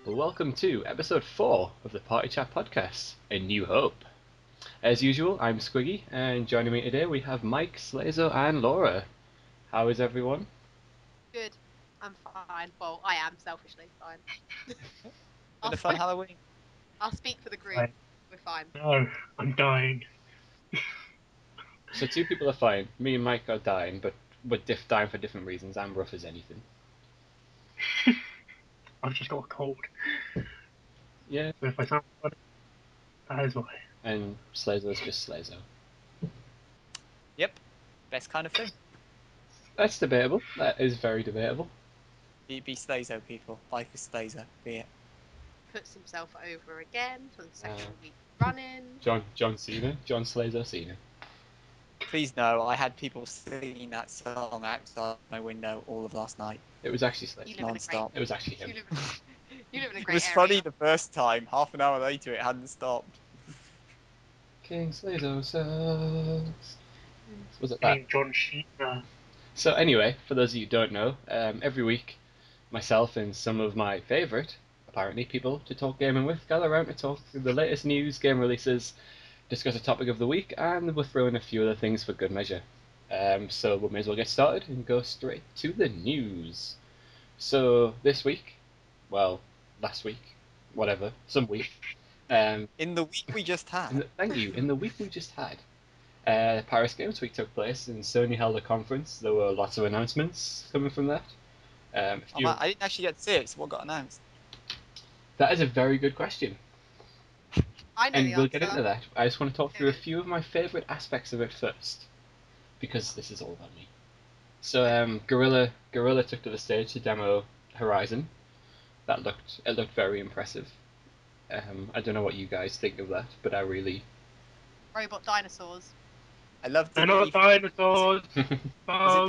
Welcome to episode 4 of the Party Chat Podcast, A New Hope. As usual, I'm Squiggy, and joining me today we have Miek, Slazo, and Laura. How is everyone? Good. I'm fine. Well, I am selfishly fine. Been a fun Halloween. I'll speak for the group. Fine. We're fine. No, I'm dying. So 2 people are fine. Me and Miek are dying, but we're dying for different reasons. I'm rough as anything. I've just got a cold. Yeah. So if I sound funny, that is why. And Slazo's just Slazo. Yep. Best kind of thing. That's debatable. That is very debatable. Be Slazo, people. Life is Slazo. Be it. Puts himself over again for the second week running. John Cena. John Slazo Cena. Please no, I had people singing that song outside my window all of last night. It was actually You Slazo. live in a Non-stop. It was actually him. You live in a It great was area. funny the first time. Half an hour later, it hadn't stopped. King Slazo sucks. Was it I that? mean, John Cena. So anyway, for those of you who don't know, every week, myself and some of my favourite, apparently, people to talk gaming with gather around to talk through the latest news, game releases, discuss a topic of the week, and we'll throw in a few other things for good measure. So we may as well get started and go straight to the news. So this week, well, last week, whatever, some week. In the week we just had. Thank you. In the week we just had. Paris Games Week took place and Sony held a conference. There were lots of announcements coming from that. I didn't actually get to see it, so what got announced? That is a very good question. I know And the we'll answer. get into that. I just want to talk through a few of my favourite aspects of it first. Because this is all about me. So Gorilla took to the stage to demo Horizon. It looked very impressive. I don't know what you guys think of that, but I really... Robot dinosaurs. I loved They're the not E3. dinosaurs. Was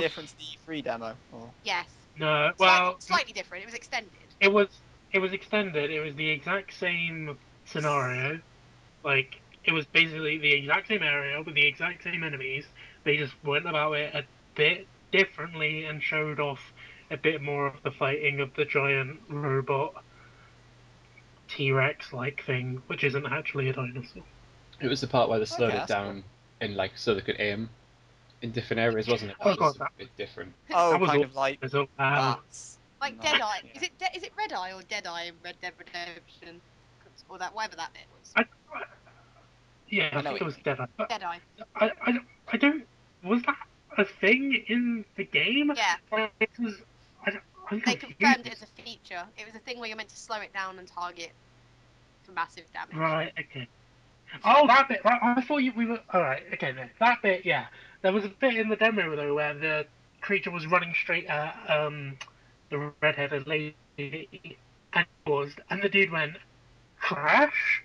it different to the E3 demo? Or... Yes. No, well, Slightly different. It was extended. it was extended. It was the exact same scenario. Like, it was basically the exact same area with the exact same enemies. They just went about it a bit differently and showed off a bit more of the fighting of the giant robot T-Rex-like thing, which isn't actually a dinosaur. It was the part where they slowed Okay, it that's down and so they could aim in different areas, wasn't it? Oh, That God, was a that- bit different. Oh, That was kind all of like so loud. bats. Like No, Deadeye. yeah. Is it Red Eye or Deadeye in Red Dead Redemption? Or that whatever that bit was. Yeah, I I know think what it was Deadeye. But Deadeye. I don't. Was that a thing in the game? Yeah. Like, it was. I'm They confused. confirmed it as a feature. It was a thing where you're meant to slow it down and target for massive damage. Right. Okay. Oh, that bit. I thought we were. All right. Okay. Then that bit. Yeah. There was a bit in the demo though where the creature was running straight at the redheaded lady and paused, and the dude went crash.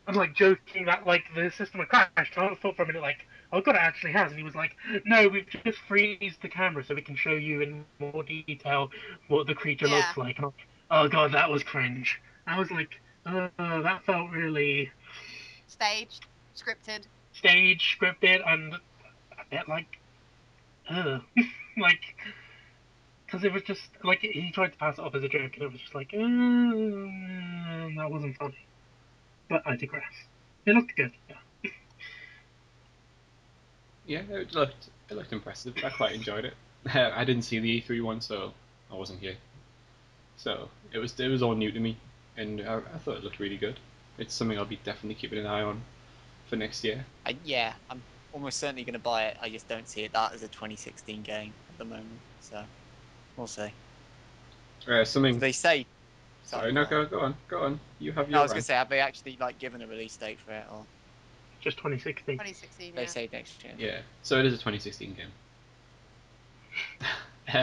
I'm like joking that like the system had crashed. And I thought for a minute like, oh god, it actually has. And he was like, no, we've just freezed the camera so we can show you in more detail what the creature Yeah. looks like. And I'm like, oh god, that was cringe. I was like, oh, that felt really Staged, scripted. stage scripted and a bit like, like, because it was just like he tried to pass it off as a joke, and it was just like, that wasn't funny. But I digress. It looked good. Yeah. Yeah, it looked impressive. I quite enjoyed it. I didn't see the E3 one, so I wasn't here. So it was all new to me, and I thought it looked really good. It's something I'll be definitely keeping an eye on for next year. Yeah, I'm almost certainly going to buy it. I just don't see it that as a 2016 game at the moment. So we'll see. Something. They say. Sorry, no, go on. You have No, your. I was going to say, have they actually like given a release date for it, or Just 2016. 2016. they Yeah. say next year? Yeah, so it is a 2016 game.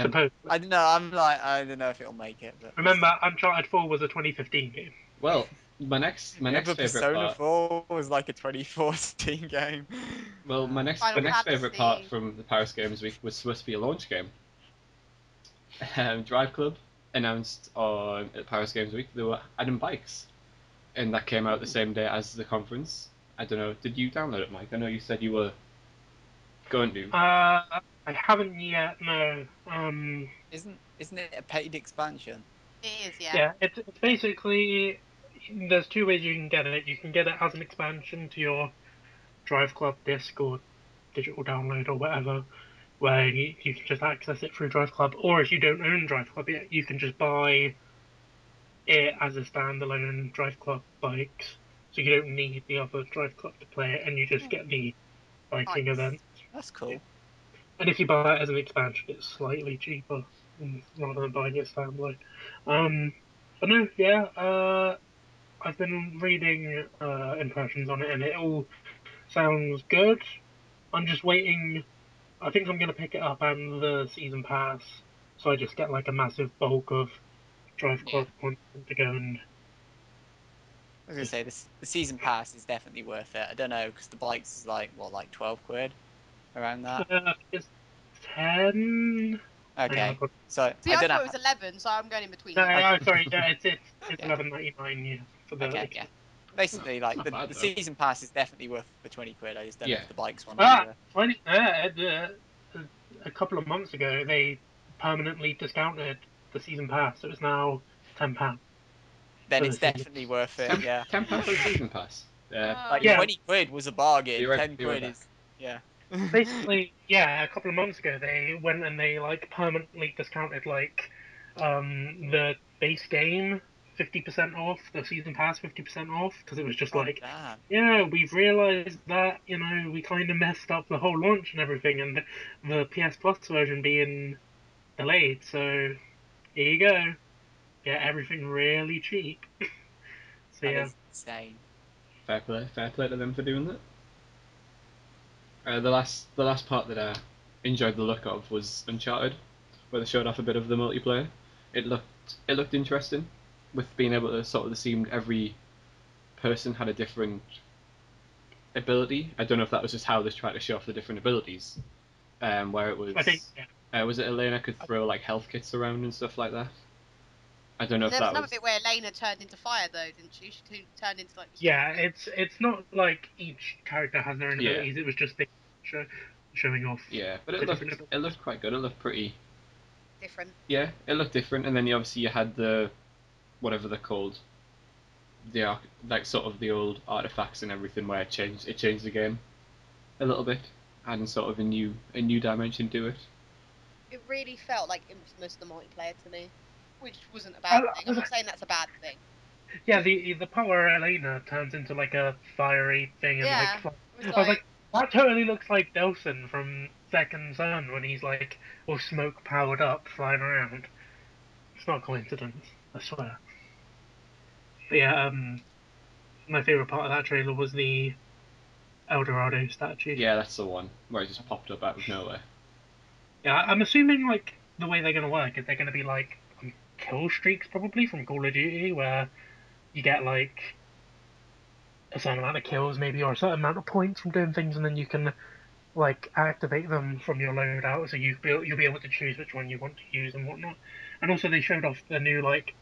Suppose. I don't know. I don't know if it'll make it. But Remember, Uncharted 4 was a 2015 game. Well, My next Remember favorite Persona part. 4 was like a 2014 game. Well, my Final next favorite part Fantasy. from the Paris Games Week was supposed to be a launch game. Drive Club announced on at Paris Games Week they were adding bikes, and that came out the same day as the conference. I don't know. Did you download it, Mike? I know you said you were going to. I haven't yet. No. Isn't it a paid expansion? It is, yeah. Yeah, it's basically there's two ways you can get it. You can get it as an expansion to your Drive Club disc or digital download or whatever, where you can just access it through Drive Club. Or if you don't own Drive Club yet, you can just buy it as a standalone Drive Club bikes. So you don't need the other Drive Club to play it, and you just get the biking Nice. event. That's cool. And if you buy it as an expansion, it's slightly cheaper rather than buying it standalone. But no, yeah, I've been reading impressions on it, and it all sounds good. I'm just waiting. I think I'm gonna pick it up and the season pass, so I just get like a massive bulk of Drive Yeah. Club content to go and. I was gonna say the season pass is definitely worth it. I don't know because the bikes is like what, like 12 quid around that. It's 10. Hang on, Okay, so See, I I don't know. thought it was 11, so I'm going in between no, you. I, sorry, yeah, it's yeah. 11.99, yeah, for the. Okay, yeah. Basically, like Not bad the though. season pass is definitely worth the 20 quid. I just don't know Yeah. if the bikes one will be worth. Funny. A couple of months ago, they permanently discounted the season pass. So it's now £10 Then for the it's season. definitely worth it. Ten Yeah. £10 for the season pass. Like Yeah, 20 quid was a bargain. Be right, 10 be right quid back. is yeah. basically, yeah. A couple of months ago, they went and they like permanently discounted like the base game 50% off, the season pass 50% off, because it was just Oh like, damn. yeah, we've realized that we kind of messed up the whole launch and everything, and the PS Plus version being delayed. So here you go. Get everything really cheap. So That yeah, is insane. Fair play to them for doing that. The last part that I enjoyed the look of was Uncharted, where they showed off a bit of the multiplayer. It looked interesting, with being able to sort of seemed every person had a different ability. I don't know if that was just how they tried to show off the different abilities. Where it I think yeah. was it Elena could throw like health kits around and stuff like that. I don't know And if there was that another was bit where Elena turned into fire, though, didn't she? She turned into like. Yeah, it's not like each character has their own yeah abilities. It was just show, showing off yeah, but the different it abilities. looked quite good. It looked pretty. Different. Yeah, it looked different, and then obviously you had the whatever they're called, like sort of the old artifacts and everything, where it changed the game a little bit, adding sort of a new dimension to it. It really felt like Infamous the multiplayer to me, which wasn't a I, bad I thing. I'm was, not saying that's a bad thing. yeah, the part where Elena turns into like a fiery thing and like Yeah, it was I was like, like, that totally looks like Delson from Second Son when he's like all smoke powered up flying around. It's not a coincidence, I swear. But yeah, my favorite part of that trailer was the Eldorado statue. Yeah, that's the one where it just popped up out of nowhere. Yeah, I'm assuming like the way they're gonna work is they're gonna be like kill streaks probably from Call of Duty, where you get like a certain amount of kills maybe or a certain amount of points from doing things, and then you can like activate them from your loadout, so you'll be able to choose which one you want to use and whatnot. And also they showed off the new like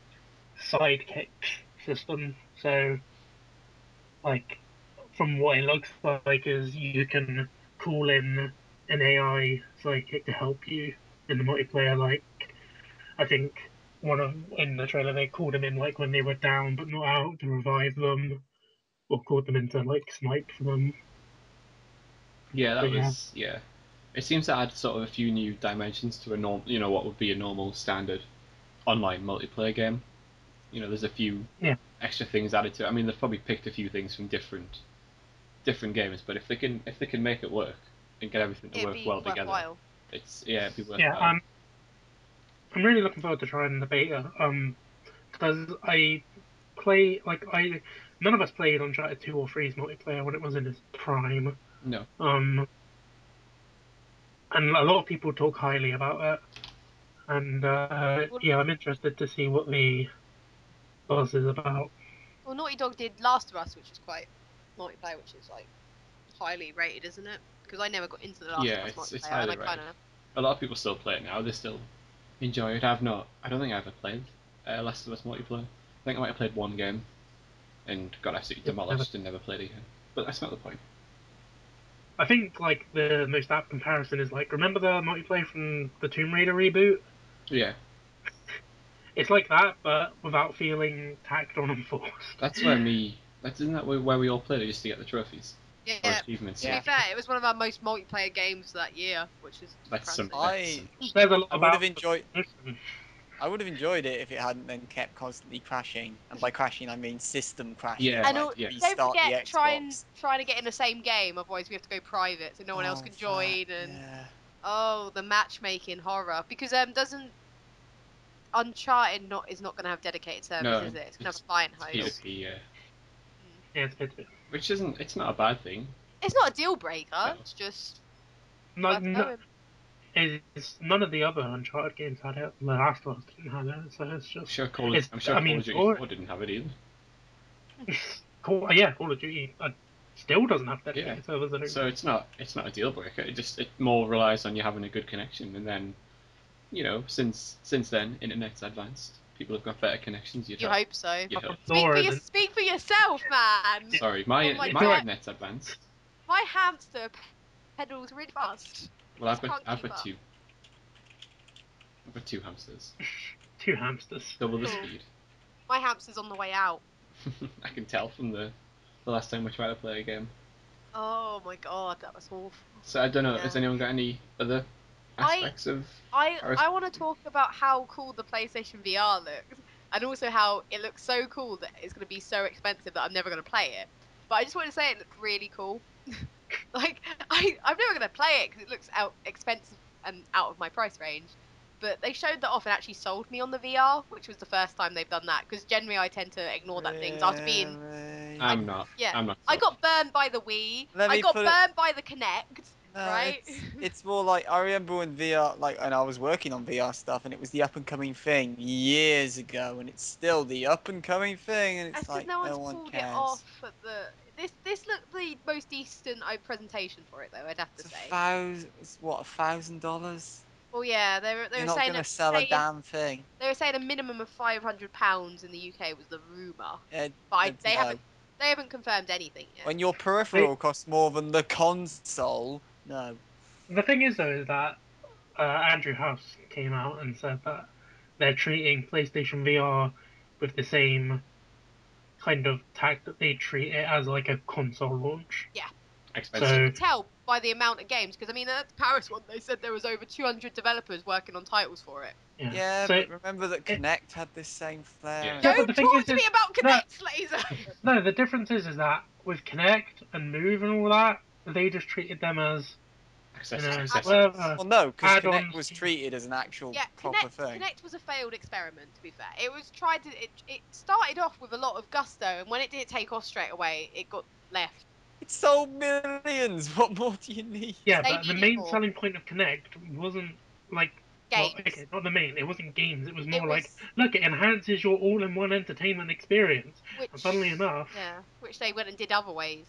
sidekick system, so like from what it looks like is you can call in an AI sidekick to help you in the multiplayer. Like I think one of in the trailer they called them in like when they were down but not out to revive them, or called them in to like snipe for them. Yeah, So that yeah, was yeah. It seems to add sort of a few new dimensions to a what would be a normal standard online multiplayer game. There's a few yeah, extra things added to it. I mean, they've probably picked a few things from different games, but if they can make it work and get everything to it'd work be well together, worthwhile. it'd be yeah. worthwhile. I'm really looking forward to trying the beta. Because I play like I none of us played Uncharted 2 or 3's multiplayer when it was in its prime. No, Um, and a lot of people talk highly about it. And Well, yeah, I'm interested to see what the buzz is about. Well, Naughty Dog did Last of Us, which is quite multiplayer, which is like highly rated, isn't it? Because I never got into the Last Yeah, of Us it's multiplayer, highly and I kind rated. of. A lot of people still play it now. They still enjoy it. I've not. I don't think I ever played Last of Us multiplayer. I think I might have played one game and got absolutely demolished and never played it again. But that's not the point. I think like the most apt comparison is like, remember the multiplayer from the Tomb Raider reboot? Yeah, It's like that, but without feeling tacked on and forced. that's where me. Isn't that where we all played it just to get the trophies or Yeah. achievements? To Yeah. be fair, it was one of our most multiplayer games that year, which is That's depressing. There's a lot I would about have enjoyed. I would have enjoyed it if it hadn't then kept constantly crashing, and by crashing I mean system crashing. Yeah, And like yeah. don't restart the forget, Xbox. trying to get in the same game, otherwise we have to go private, so no one else Oh, can join. that, And yeah. oh, the matchmaking horror. Because doesn't Uncharted is not going to have dedicated servers, No, is it? It's going to have a client host. P2P, yeah. Yeah, it's a bit. Which isn't. It's not a bad thing. It's not a deal breaker. No. It's just No, worth knowing. none of the other Uncharted games had it. The last ones didn't have it, so it's just. I'm sure It's, Call of Duty 4 didn't have it either. Call of Duty still doesn't have dedicated servers. I don't So think. it's not a deal breaker. It more relies on you having a good connection, and then since then internet's advanced, people have got better connections. You hope so. You'd hope. Speak for yourself, man. Sorry, Oh my my God. internet's advanced. My hamster pedals really fast. Well, Just can't I've keep got up. two. I've got two hamsters. Two hamsters. Double the Cool. speed. My hamster's on the way out. I can tell from the last time we tried to play a game. Oh my God, that was awful. So I don't know. Yeah. Has anyone got any other aspects of? I want to talk about how cool the PlayStation VR looks, and also how it looks so cool that it's going to be so expensive that I'm never going to play it. But I just want to say it looked really cool. Like I'm never going to play it because it looks expensive and out of my price range. But they showed that off and actually sold me on the VR, which was the first time they've done that. Because generally I tend to ignore that thing. 'Cause after being, Really? I'm not. yeah, I'm not. I got burned by the Wii. Let I me got put it- burned by the Kinect. No, Right? it's more like I remember when VR, like, and I was working on VR stuff, and it was the up and coming thing years ago, and it's still the up and coming thing, and That's it's because like no one's one pulled cares. it off at the. This looked the most decent presentation for it though. I'd have to It's say. it's what, $1,000? Well, yeah, they You're were not saying gonna sell a damn thing. they were saying a minimum of £500 in the UK was the rumor, but No. they haven't confirmed anything yet. When your peripheral costs more than the console, no. The thing is, though, is that Andrew House came out and said that they're treating PlayStation VR with the same kind of tact that they treat it as like a console launch. Yeah. Expensive. So You could tell by the amount of games, because I mean, at the Paris one, they said there was over 200 developers working on titles for it. Yeah, so, but remember that Kinect had this same flair. Yeah. Don't but the thing talk is, to me about Kinect, Slazer. no, the difference is that with Kinect and Move and all that, they just treated them as Accessories. whatever. Well, no, because Kinect add-ons. was treated as an actual Yeah, proper thing. Kinect was a failed experiment. To be fair, it was tried to. It started off with a lot of gusto, and when it didn't take off straight away, it got left. It sold millions. What more do you need? Yeah, They but the needed main more. selling point of Kinect wasn't like Games. Well, okay, not the main. It wasn't games. It was more It like, was- look, it enhances your all-in-one entertainment experience. Which, And funnily enough, yeah, which they went and did other ways.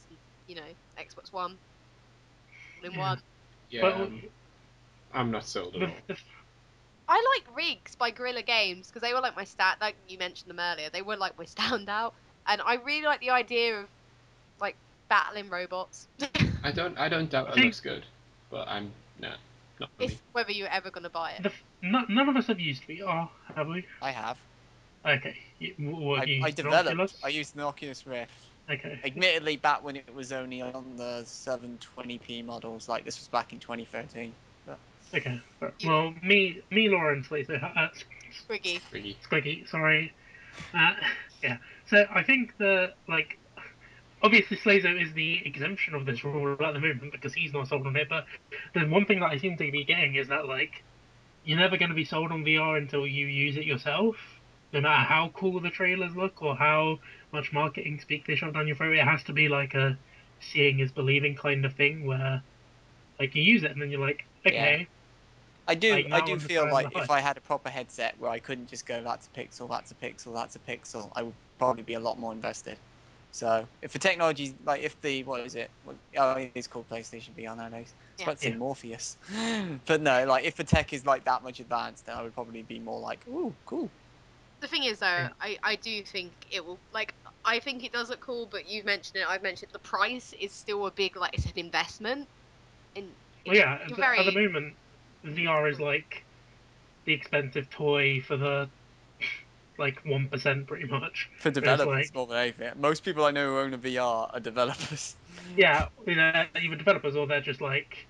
You know, Xbox One, all in Yeah. one. Yeah, but I'm not sold at the, all. the, I like Rigs by Guerrilla Games because they were like my like you mentioned them earlier. They were like my standout, and I really like the idea of like battling robots. I don't doubt it think- looks good, but not for me. It's whether you're ever gonna buy it. none of us have used VR, have we? I have. Okay. What, you I used an developed. Oculus? I used an Oculus Rift. Okay. Admittedly, back when it was only on the 720p models. Like this was back in 2013. But Okay. Well, me, Lawrence, Slazo, Squiggy. Really. Squiggy, sorry. Yeah. So I think that, like, obviously Slazo is the exemption of this rule at the moment because he's not sold on it, but the one thing that I seem to be getting is that, like, you're never going to be sold on VR until you use it yourself. No matter how cool the trailers look or how much marketing speak they shove down your throat, it has to be like a seeing is believing kind of thing where, like, you use it and then you're like, okay. I do understand feel like the hype. if I had a proper headset where I couldn't just go, that's a pixel, that's a pixel, that's a pixel, I would probably be a lot more invested. So if the technology, like if the what is it? Oh, it's called PlayStation VR nowadays. I was about to say Yeah. Morpheus, but no, like if the tech is like that much advanced, then I would probably be more like, ooh, cool. The thing is, though, Yeah. I do think it will, like, I think it does look cool, but you've mentioned it, I've mentioned the price is still a big, like, it's an investment. And Well, yeah. you're At the very, moment, VR is like the expensive toy for the like 1% pretty much. For It's developers like, more than anything. Most people I know who own a VR are developers. yeah, either developers or they're just like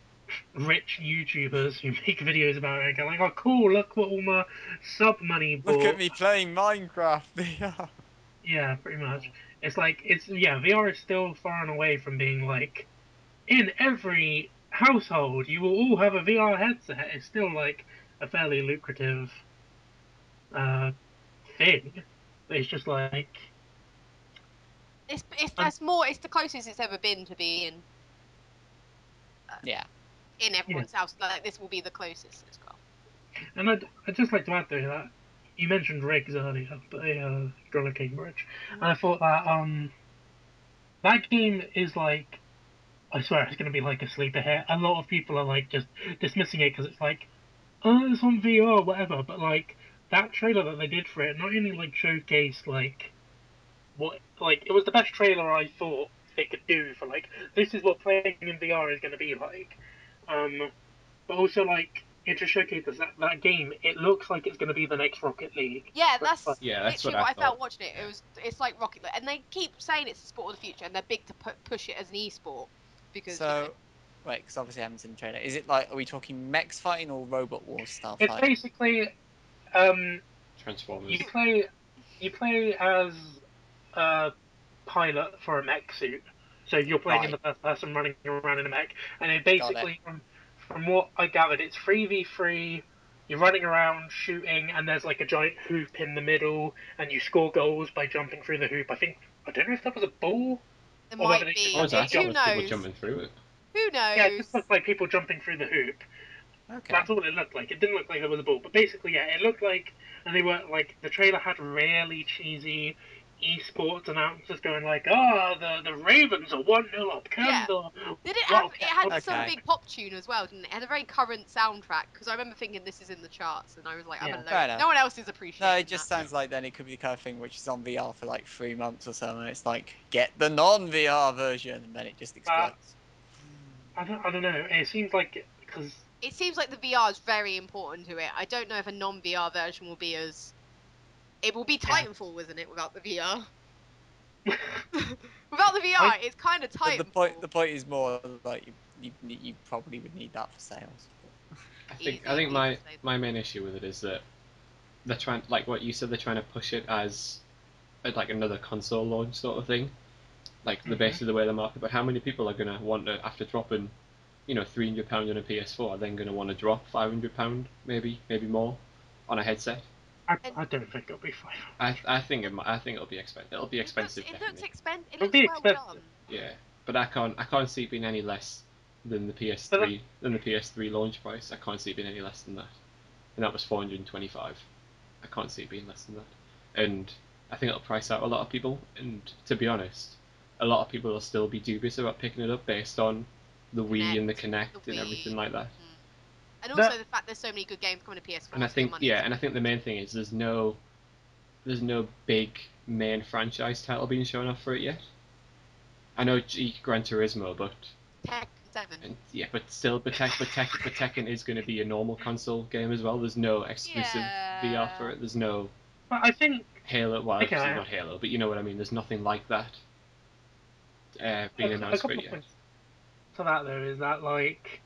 rich YouTubers who make videos about it and go like, oh cool, look what all my sub money Look at bought. me playing Minecraft VR. Yeah, pretty much. It's like VR is still far and away from being like in every household you will all have a VR headset. It's still like a fairly lucrative uh thing. But it's just like um, it's the closest it's ever been to being Yeah. in yeah. everyone's house. Like, this will be the closest as well. And I'd just like to add though that you mentioned rigs earlier, the Gorilla King Bridge, and I thought that that game is like, I swear it's going to be like a sleeper hit. A lot of people are like just dismissing it because it's like, oh, it's on VR, whatever. But like that trailer that they did for it, not only like showcased like what, like it was the best trailer I thought they could do for like this is what playing in VR is going to be like. But also like it just showcases that game. It looks like it's going to be the next Rocket League. Yeah, But, that's Yeah, that's what literally I what I thought. felt watching it. It's like Rocket League, and they keep saying it's the sport of the future, and they're big to push it as an e-sport because So, wait, because obviously I haven't seen the trailer. Is it like, are we talking mechs fighting or robot wars style it's fighting? basically um, Transformers. you play as a pilot for a mech suit. So you're playing in Right, the first person, running around in a mech, and it got it. basically, from what I gathered, it's 3v3. You're running around shooting, and there's like a giant hoop in the middle, and you score goals by jumping through the hoop. I don't know if that was a ball there or whether might they just What be. was that? like I thought it Who jump. was people knows? jumping through it. Who Yeah, it just knows? looked like people jumping through the hoop. Okay. That's all it looked like. It didn't look like there was a ball, but basically, yeah, it looked like, and they were like, the trailer had really cheesy esports announcers going like, "Ah, the Ravens are 1-0 up, Yeah. Canada, Did it have? It Wildcat." had some Okay. big pop tune as well, didn't it? It had a very current soundtrack because I remember thinking this is in the charts, and I was like, I'm Yeah. alone. Fair enough. No one else is No, appreciating it just that. sounds like then it could be the kind of thing which is on VR for like 3 months or so, and it's like, get the non-VR version, and then it just Uh, explodes. I don't know. It seems like because It seems like the VR is very important to it. I don't know if a non-VR version will be as. It will be yeah. Titanfall, isn't it, without the VR? Without the VR, I it's kind of But Titanfall. the point is more like you probably would need that for sales. I think Easy my to say. my main issue with it is that they're trying, like what you said, they're trying to push it as like another console launch sort of thing, like the Mhm. base of the way the market. But how many people are gonna want to, after dropping, £300 on a PS4, are then gonna want to drop £500, maybe more, on a headset? And I don't think it'll be fine. I think it'll be expensive. It'll be expensive, it looks definitely. expensive. It It'll looks be well expensive, done. Yeah, but I can't see it being any less than the but PS3 launch price. I can't see it being any less than that, and that was 425. I can't see it being less than that, and I think it'll price out a lot of people. And to be honest, a lot of people will still be dubious about picking it up based on the Wii and the The Kinect and everything Wii. like that. Mm. And also that the fact there's so many good games coming to And I PS4, so the think money yeah, is. and I think the main thing is there's no big main franchise title being shown off for it yet. I know Gran Turismo, but Tekken 7. yeah, but still, but Tekken is going to be a normal console game as well. There's no exclusive VR for Yeah. it. There's no but I think Halo. Well, obviously okay. not Halo, but you know what I mean. There's nothing like that being A announced for couple it of yet. points to that though is that like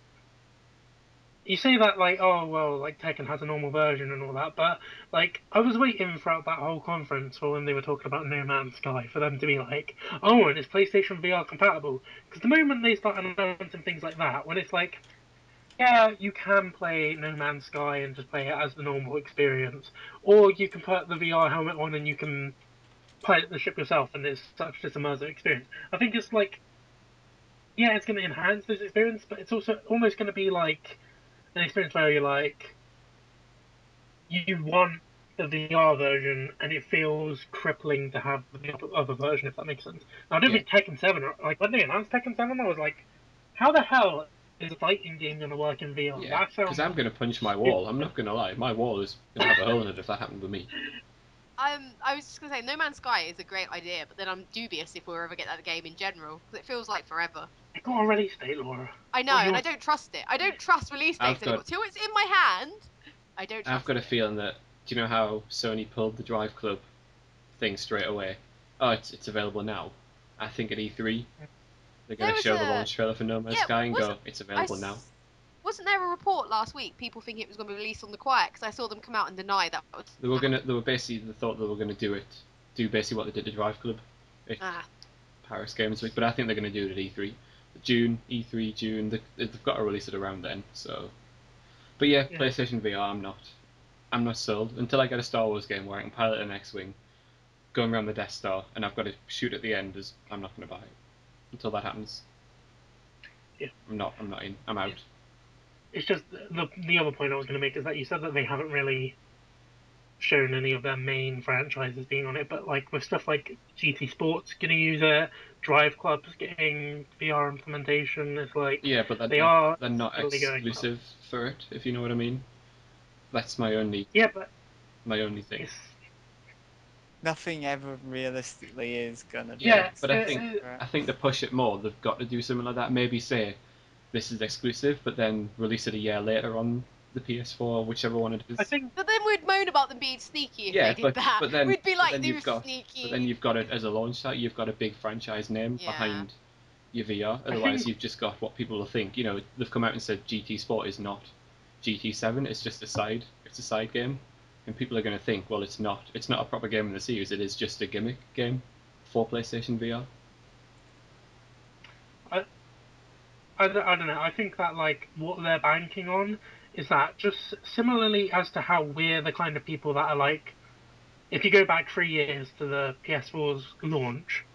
you say that like, oh well, like Tekken has a normal version and all that, but like I was waiting throughout that whole conference for when they were talking about No Man's Sky for them to be like, oh, and it's PlayStation VR compatible. Because the moment they start announcing things like that, when it's like, yeah, you can play No Man's Sky and just play it as the normal experience, or you can put the VR helmet on and you can pilot the ship yourself, and it's such this immersive experience. I think it's like, yeah, it's going to enhance this experience, but it's also almost going to be like an experience where you're like, you want the VR version, and it feels crippling to have the other version, if that makes sense. Now, I don't think Tekken 7, like, when they announced Tekken 7, I was like, how the hell is a fighting game going to work in VR? Yeah, because I'm going to punch my wall. I'm not going to lie. My wall is going to have a hole in it if that happened to me. I was just gonna say, No Man's Sky is a great idea, but then I'm dubious if we'll ever get that game in general, because it feels like forever. It got a release date, Laura. I know, and I don't trust it. I don't trust release dates anymore. Till it's in my hand, I don't trust I've got a feeling that, do you know how Sony pulled the Drive Club thing straight away? Oh, it's available now. I think at E3, they're going to show the launch trailer for No Man's Sky and go, it's available now. Wasn't there a report last week? People think it was going to be released on the quiet, because I saw them come out and deny that. They thought they were going to do basically what they did to Drive Club at Paris Games Week, but I think they're going to do it at E3. June, they've got to release it around then, so. But yeah, PlayStation VR, I'm not sold until I get a Star Wars game where I can pilot an X-Wing, going around the Death Star, and I've got to shoot at the end. I'm not going to buy it until that happens. Yeah. I'm not in. I'm out. It's just the other point I was going to make is that you said that they haven't really shown any of their main franchises being on it, but like with stuff like GT Sports going to use it, Drive Club's getting VR implementation. It's like but they're not exclusive for it, if you know what I mean. That's my only thing. Nothing ever realistically is gonna be. Yeah, but I think to push it more, they've got to do something like that. Maybe say this is exclusive, but then release it a year later on the PS4, whichever one it is. But then we'd moan about them being sneaky if they did that. But then, we'd be like, they're sneaky. But then you've got it as a launch site. You've got a big franchise name behind your VR. Otherwise, you've just got what people will think. You know, they've come out and said GT Sport is not GT7. It's just a side game, and people are going to think, well, it's not a proper game in the series. It is just a gimmick game for PlayStation VR. I don't know. I think that like what they're banking on is that just similarly as to how we're the kind of people that are like, if you go back 3 years to the PS4's launch,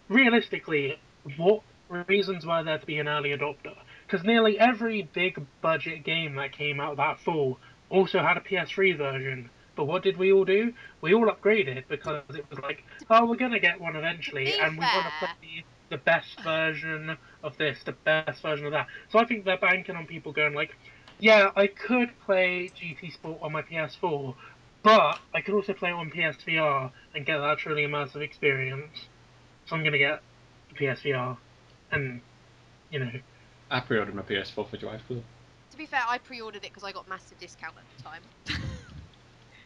realistically, what reasons were there to be an early adopter? Because nearly every big budget game that came out that fall also had a PS3 version. But what did we all do? We all upgraded because it was like, oh, we're gonna get one eventually, and we want to play the best version of this, the best version of that. So I think they're banking on people going like, yeah, I could play GT Sport on my PS4, but I could also play it on PSVR and get that truly immersive experience. So I'm gonna get the PSVR, and you know. I pre-ordered my PS4 for Drive Club. To be fair, I pre-ordered it because I got massive discount at the time.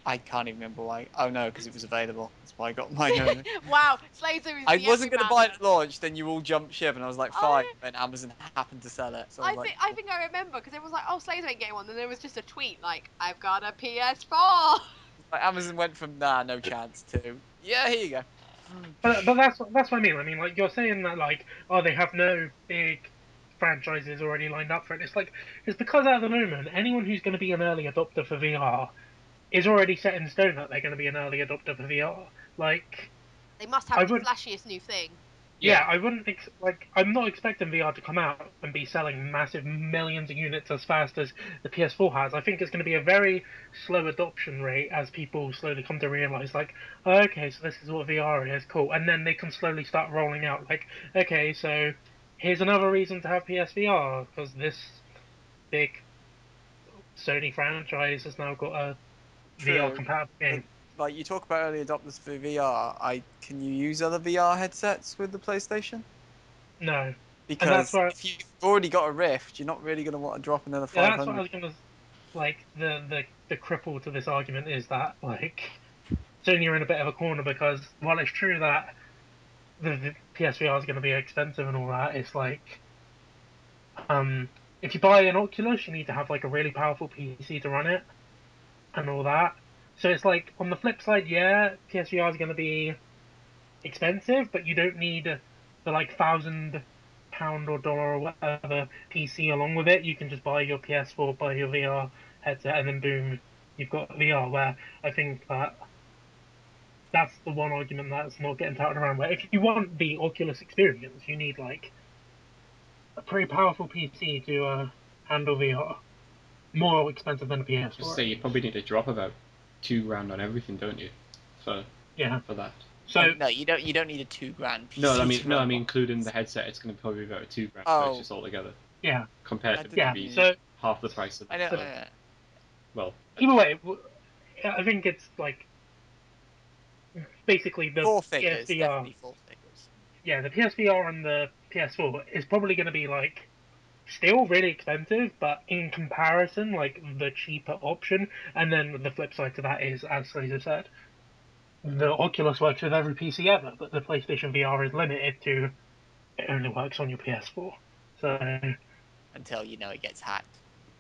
I can't even remember why. Oh no, because it was available. That's why I got mine. Wow, Slazo is I wasn't going to buy it at launch, then you all jumped ship, and I was like, fine, and Amazon happened to sell it. So I think I remember, because it was like, oh, Slazo ain't getting one, and there was just a tweet like, I've got a PS4! Like, Amazon went from, nah, no chance, to, yeah, here you go. But that's what I mean. I mean, like, you're saying that, like, oh, they have no big franchises already lined up for it. It's like, it's because at the moment, anyone who's going to be an early adopter for VR is already set in stone that they're going to be an early adopter for VR. Like, they must have the flashiest new thing. Yeah, I wouldn't I'm not expecting VR to come out and be selling massive millions of units as fast as the PS4 has. I think it's going to be a very slow adoption rate as people slowly come to realize, like, oh, okay, so this is what VR is, cool, and then they can slowly start rolling out, like, okay, so here's another reason to have PSVR because this big Sony franchise has now got a VR compatible game. Like, you talk about early adopters for VR. Can you use other VR headsets with the PlayStation? No. Because if you've already got a Rift, you're not really going to want to drop another 500. Yeah, that's what I was going to... Like, the cripple to this argument is that, like, Sony are in a bit of a corner because, while it's true that the PSVR is going to be expensive and all that, it's like... if you buy an Oculus, you need to have, like, a really powerful PC to run it and all that. So it's like, on the flip side, yeah, PSVR is going to be expensive, but you don't need the like £1,000 or dollar or whatever PC along with it. You can just buy your PS4, buy your VR headset, and then boom, you've got VR. Where I think that's the one argument that's not getting touted around. Where if you want the Oculus experience, you need like a pretty powerful PC to handle VR. More expensive than a PS4. Just say you probably need to drop about $2,000 on everything, don't you? For Yeah. that. So no, you don't. You don't need a $2,000 PC. No, I to mean run including the headset, it's going to probably be about a $2,000 Oh. purchase altogether. yeah, Compared I to didn't maybe mean- so half the price of I know. the well, either way, I think it's like basically the Four figures, PSVR. definitely four figures. Yeah, the PSVR and the PS4 is probably going to be like still really expensive, but in comparison, like the cheaper option. And then the flip side to that is, as Slazer said, the Oculus works with every PC ever, but the PlayStation VR is limited to it only works on your PS4. So, Until it gets hacked,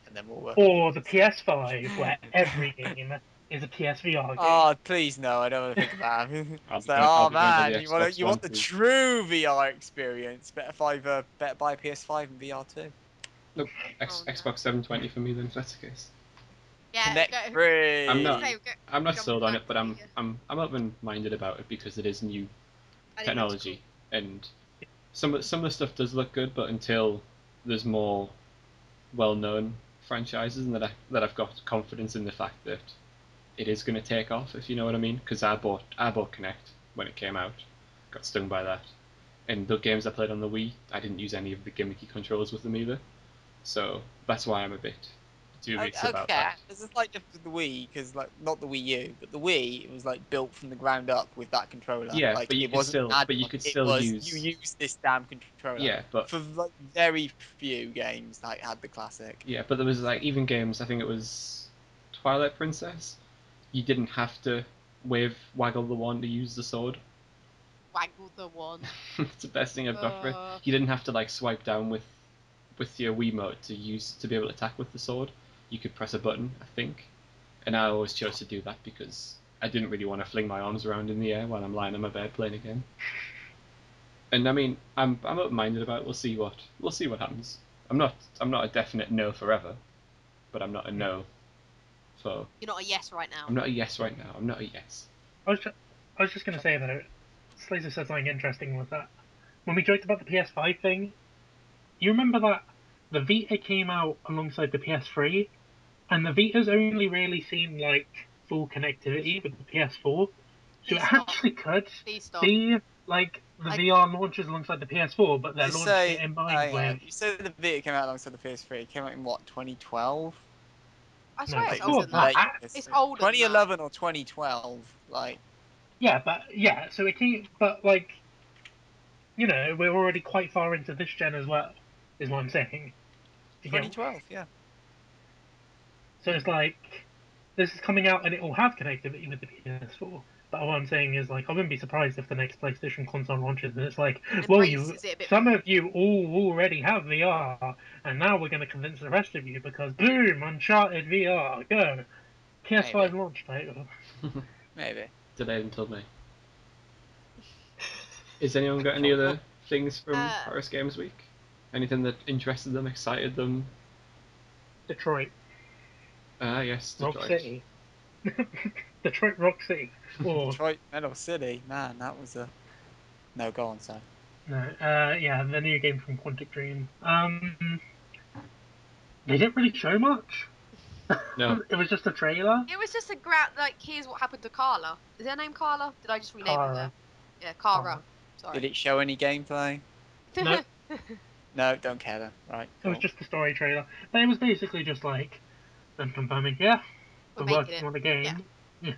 and then we'll work. or the PS5, where every game is a PSVR game. Oh, please no! I don't want to think about it. I'll It's be like, going- I'll oh be going to man, the Xbox you One, want the please. true VR experience? Better buy PS5 and VR too. Nope. no. Xbox 720 for me then, if that's the case. Yeah, Connect go- free. I'm not- say, go- I'm not jump sold on back it, but to I'm open-minded about it because it is new I think technology, and some of the stuff does look good, but until there's more well-known franchises and that I've got confidence in the fact that it is going to take off, if you know what I mean. Because I bought Kinect when it came out, got stung by that, and the games I played on the Wii, I didn't use any of the gimmicky controls with them either, so that's why I'm a bit dubious about that. There's a slight difference with the Wii because, like, not the Wii U, but the Wii, it was like built from the ground up with that controller. Yeah, like, but you it could wasn't still- an add-on, but you could it still was, use- You use this damn controller. Yeah, but For like very few games, like had the classic. yeah, but there was like even games. I think it was Twilight Princess. You didn't have to waggle the wand to use the sword. waggle the one. It's the best thing I've got for it. You didn't have to like swipe down with your Wiimote to be able to attack with the sword. You could press a button, I think, and I always chose to do that because I didn't really want to fling my arms around in the air while I'm lying on my bed playing a game. And I mean, I'm open-minded about it. We'll see what happens. I'm not a definite no forever, but I'm not a no for. You're not a yes right now. I'm not a yes right now. I'm not a yes. I was just going to say though, Slazer said something interesting with that. When we joked about the PS5 thing, you remember that the Vita came out alongside the PS3, and the Vita's only really seen like full connectivity with the PS4, so Please it stop. actually could Please stop. be like the I- VR launches alongside the PS4, but they're You launching say, it in mind with. you say the Vita came out alongside the PS3. It came out in what, 2012? I No, swear it's before older than that. that. It's older than that. 2011 or 2012. Like, Yeah, but yeah, so it came, but like, we're already quite far into this gen as well, is what I'm saying. You get- 2012, yeah. So it's like, this is coming out and it will have connectivity with the PS4. But what I'm saying is, like, I wouldn't be surprised if the next PlayStation console launches and it's like, well, Embraces it a bit some more. of you all already have VR, and now we're going to convince the rest of you because, boom, Uncharted VR, go. PS5 Maybe. launch title. Maybe. Delayed until May. Has anyone got any other things from Paris Games Week? Anything that interested them, excited them? Detroit. Yes, Rock Detroit. City. Detroit Rock City. Or, Detroit Metal City. Man, that was a... No, go on, son. no, yeah, the new game from Quantic Dream. They didn't really show much. No. It was just a trailer. It was just like, here's what happened to Carla. Is her name Carla? Did I just rename her Kara. there? Yeah, Kara. Kara. Sorry. Did it show any gameplay? No. No, don't care then. Right, It was cool. just a story trailer. But it was basically just like them confirming, yeah, We're we're making working it. on the game. Yeah.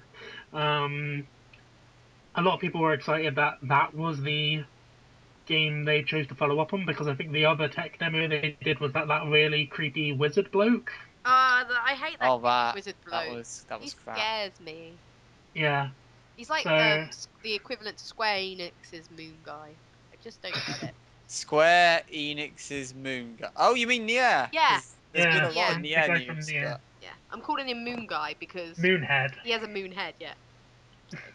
A lot of people were excited that that was the game they chose to follow up on because I think the other tech demo they did was that really creepy wizard bloke. I hate that Oh, that. wizard That bloke. was He crap. scares me. Yeah. He's like So- the equivalent to Square Enix's Moon guy. I just don't get it. Square Enix's Moon Guy. Oh, you mean Nier? Yeah. 'Cause There's been a lot Yeah. of The Nier guy from news. Nier. But... Yeah, I'm calling him Moon Guy because Moonhead. he has a moon head. Yeah.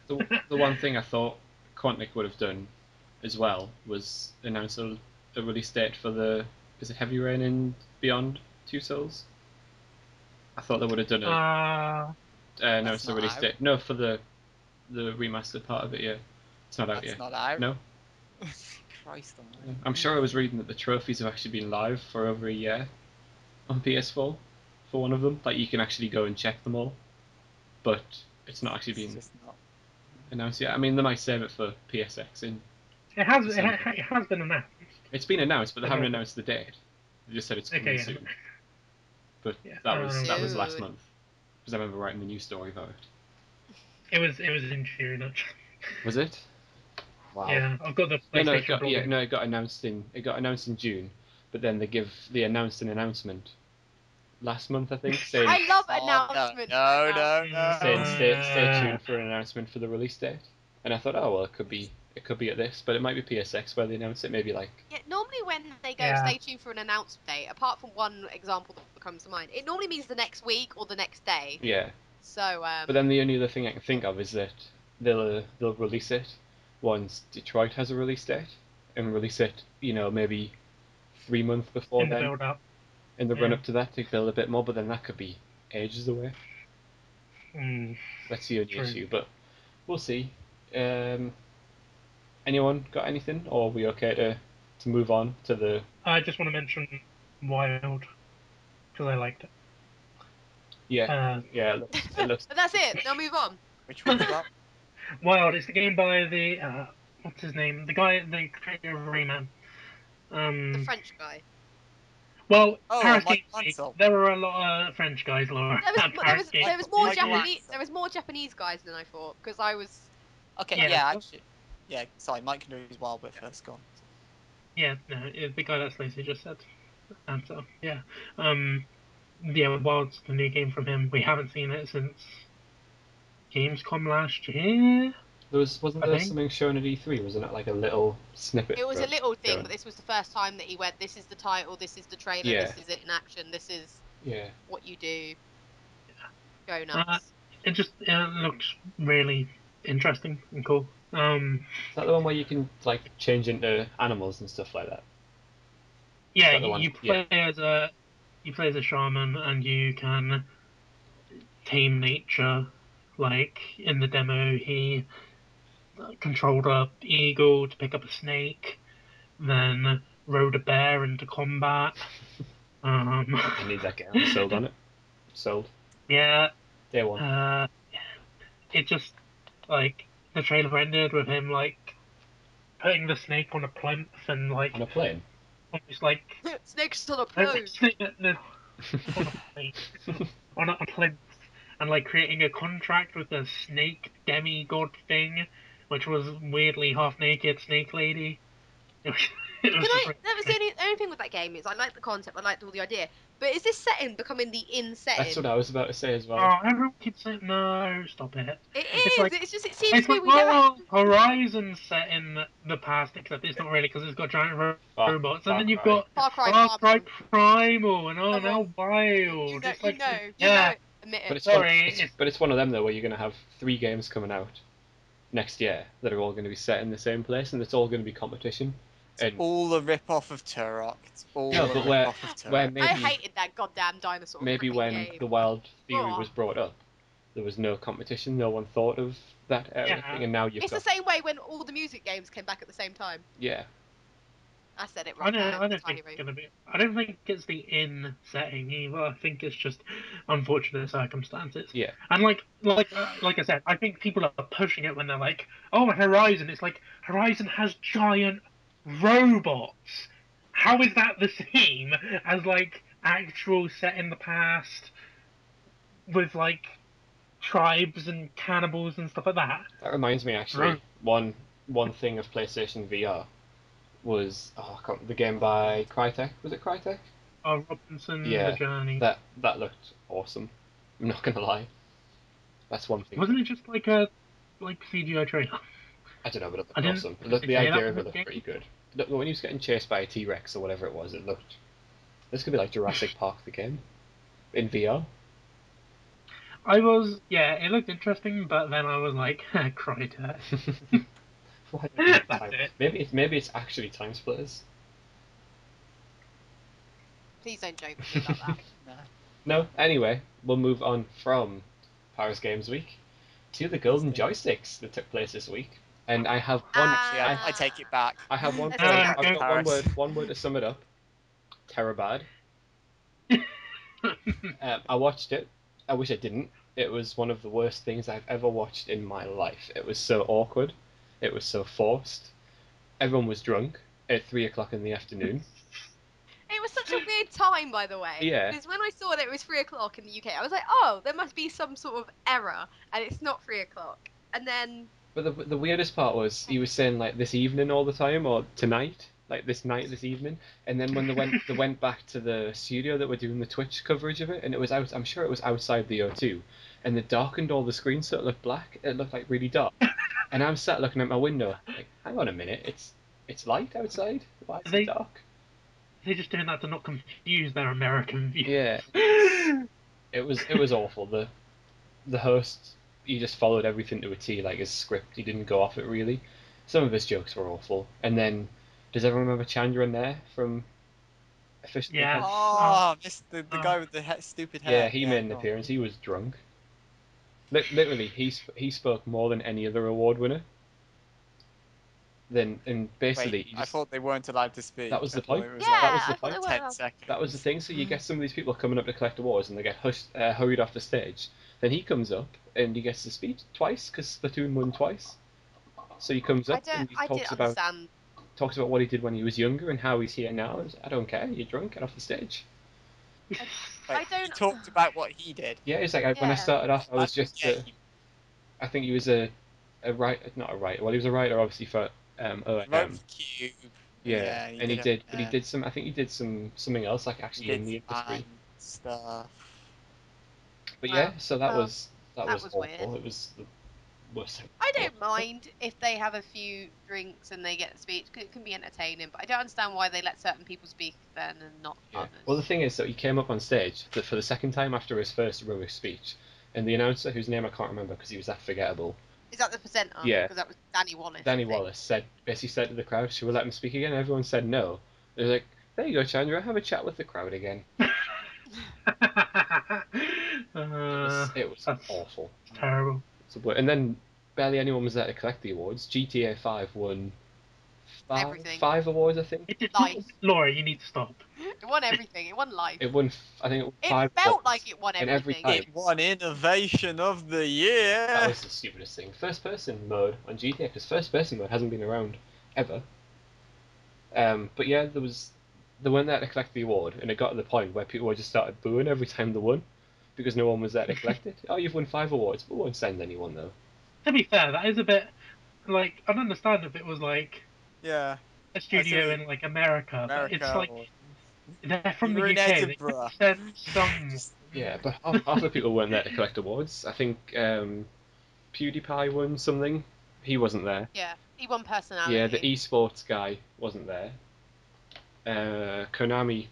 The one thing I thought Quantic would have done as well was announce a release date for is it Heavy Rain and Beyond Two Souls? I thought they would have done announced a not release out. date. No, for the remastered part of it, yeah. It's not out That's yet. not out. No? Christ almighty. I'm sure I was reading that the trophies have actually been live for over a year on PS4 for one of them. Like, you can actually go and check them all. But It's not actually It's been just not. announced yet. I mean, they might save it for PSX. It has been announced. It's been announced, but they haven't Okay. announced the date. They just said it's coming Okay, yeah. soon. But Yeah, that was last Soon. month, because I remember writing the news story about it. It was in June actually. Was it? Wow. Yeah, I've got the No, PlayStation. it got announced in June, but then they announced an announcement last month, I think, saying I love Oh, announcements no, right no, now. no, saying no. stay tuned for an announcement for the release date. And I thought, oh well, it could be at this, but it might be PSX where they announce it. Maybe like Yeah, normally when they go Yeah. stay tuned for an announcement date, apart from one example that comes to mind, it normally means the next week or the next day. yeah. So, But then the only other thing I can think of is that they'll release it once Detroit has a release date, and release it, maybe 3 months before In the then, build up. in the Yeah. run up to that, to build a bit more. But then that could be ages away. Mm, That's the only True. issue. But we'll see. Anyone got anything, or are we okay to move on to the? I just want to mention Wild because I liked it. Yeah, yeah. It looks but that's it. Now move on. Which one's that? Wild is the game by the what's his name? The creator of Rayman. The French guy. Well, Oh, Paris Mike Games Week, Mansell. there were a lot of French guys, Laura. There was at there Paris was Games there was Week. more Michael Japanese Lansell. there was more Japanese guys than I thought because I was Okay, Yeah. yeah, actually. Yeah, sorry, Mike can do his wild bit first, go on. Yeah, no, it's the guy that Stacey just said. And so, yeah. Yeah, Wild's the new game from him. We haven't seen it since Gamescom last year. wasn't I there think. something shown at E3? Wasn't it like a little snippet? it was a from little thing, shown? but this was the first time that he went. This is the title. This is the trailer. Yeah. This is it in action. This is Yeah. what you do. Go Uh, nuts. it just looked really interesting and cool. Is that the one where you can like change into animals and stuff like that? Yeah, that the one? you play as a shaman and you can tame nature. Like in the demo, he controlled a eagle to pick up a snake, then rode a bear into combat. I need that game. I'm sold on it. Sold. Yeah, Day one. it just like the trailer ended with him like putting the snake on a plinth and like On a plane. almost like Snakes on a no, plane. on a plane, on a plinth, and like creating a contract with the snake demigod thing, which was weirdly half naked snake lady. It was, it was just really That was the only thing with that game is I liked the concept, I liked all the idea. But is this setting becoming the in setting? That's what I was about to say as well. Oh, everyone keeps saying no. Stop it. It It's is. like It's just. It seems it's to be like we never. Horizon's set in the past, except it's not really because it's got giant robots, and Far then you've Cry. got Far Cry Far Cry Primal. Primal, and Come on. now Wild. You know. It's like You yeah, know. Admit But it. it's sorry, it's one of them though where you're gonna have 3 games coming out next year that are all going to be set in the same place, and it's all going to be competition. It's all a rip-off of Turok. It's all No, a but where rip-off of Turok. where I maybe hated that goddamn dinosaur maybe freaking when game. the Wild theory Oh. was brought up, there was no competition. No one thought of that area Yeah. thing, and now you've It's got the same way when all the music games came back at the same time. yeah. I said it I right. don't think it's gonna be. I don't think it's the in setting either. I think it's just unfortunate circumstances. Yeah. And like I said, I think people are pushing it when they're like, "Oh, Horizon." It's like Horizon has giant robots. How is that the same as like actual set in the past with like tribes and cannibals and stuff like that? That reminds me actually, one thing of PlayStation VR was the game by Crytek. Was it Crytek? Robinson, The Yeah, Journey. that looked awesome. I'm not gonna lie. That's one thing. Wasn't it just like a CGI trailer? I don't know, but it I looked didn't awesome. actually The play that idea of it game. looked pretty good. Look, when he was getting chased by a T-Rex or whatever it was, it looked. This could be like Jurassic Park the game in VR. It looked interesting, but then I was like, Crytek. Why don't you That's time- it. Maybe it's actually Time Splitters. Please don't joke with me like that. No. No. Anyway, we'll move on from Paris Games Week to the Golden Joysticks that took place this week, and I have one. Actually, I take it back. I have one. Let's take it I've back. got Paris. one word to sum it up. Terabad. I watched it. I wish I didn't. It was one of the worst things I've ever watched in my life. It was so awkward. It was so forced. Everyone was drunk at 3 o'clock in the afternoon. It was such a weird time, by the way. Yeah. Because when I saw that it was 3 o'clock in the UK, I was like, oh, there must be some sort of error, and it's not 3 o'clock. And then, But the weirdest part was he was saying like this evening all the time or tonight, like this night, this evening. And then when they went back to the studio that were doing the Twitch coverage of it, and it was out. I'm sure it was outside the O2, and they darkened all the screens so it looked black. It looked like really dark. And I'm sat looking at my window, like, hang on a minute, it's light outside. Why is it dark? They're just doing that to not confuse their American viewers. Yeah. It was awful. The host, he just followed everything to a T, like his script. He didn't go off it really. Some of his jokes were awful. And then, does everyone remember Chandra and there from Official? Yes. Oh, the guy with the stupid hair. Yeah, he made an go on. appearance. He was drunk. Literally, he spoke more than any other award winner. And basically, Wait, he I just, thought they weren't allowed to speak. that was the I thought point. it was yeah, like That was the I thought point. they 10 were. seconds. That was the thing. So you get some of these people coming up to collect awards, and they get hurried off the stage. Then he comes up and he gets to speak twice because Splatoon won twice. So he comes up and he I didn't understand. talks about what he did when he was younger and how he's here now. I don't care. You're drunk. Get off the stage. Wait, I he don't. talked about what he did. Yeah, it's like when I Yeah. started off, I was Like, just. yeah, I think he was a writer, not a writer. Well, he was a writer obviously for he wrote OM. for Cube. Yeah, He and he did, did, but he did some. I think he did something else, like he actually did in the industry. fan stuff. But Well, yeah, so that well, was that was awful. weird. It was the worst thing. I don't mind if they have a few drinks and they get to speak. 'Cause it can be entertaining, but I don't understand why they let certain people speak then and not Yeah. others. Well, the thing is that he came up on stage for the second time after his first rubbish speech, and the announcer, whose name I can't remember because he was that forgettable, Is that the presenter? Yeah. Because that was Danny Wallace. Danny I think. Wallace basically said to the crowd, "Should we let him speak again?" And everyone said no. They were like, "There you go, Chandra. Have a chat with the crowd again." It was That's awful. terrible. And then barely anyone was there to collect the awards. GTA 5 won Everything. five awards, I think. It did Life. Laura, you need to stop. It won everything. It won life. I think it won It 5 felt awards. like it won And every everything. time. It won Innovation of the Year. That was the stupidest thing. First person mode on GTA, because first person mode hasn't been around ever. But yeah, they weren't there to collect the award, and it got to the point where people just started booing every time they won, because no one was there to collect it. Oh, you've won 5 awards, but we won't send anyone though. To be fair, that is a bit like I'd understand if it was like Yeah. a studio see. in like America, but it's like or- they're from You're the in UK. They Edinburgh. sent some. Yeah, but half the people weren't there to collect awards. I think PewDiePie won something. He wasn't there. Yeah, he won personality. Yeah, the esports guy wasn't there. Konami.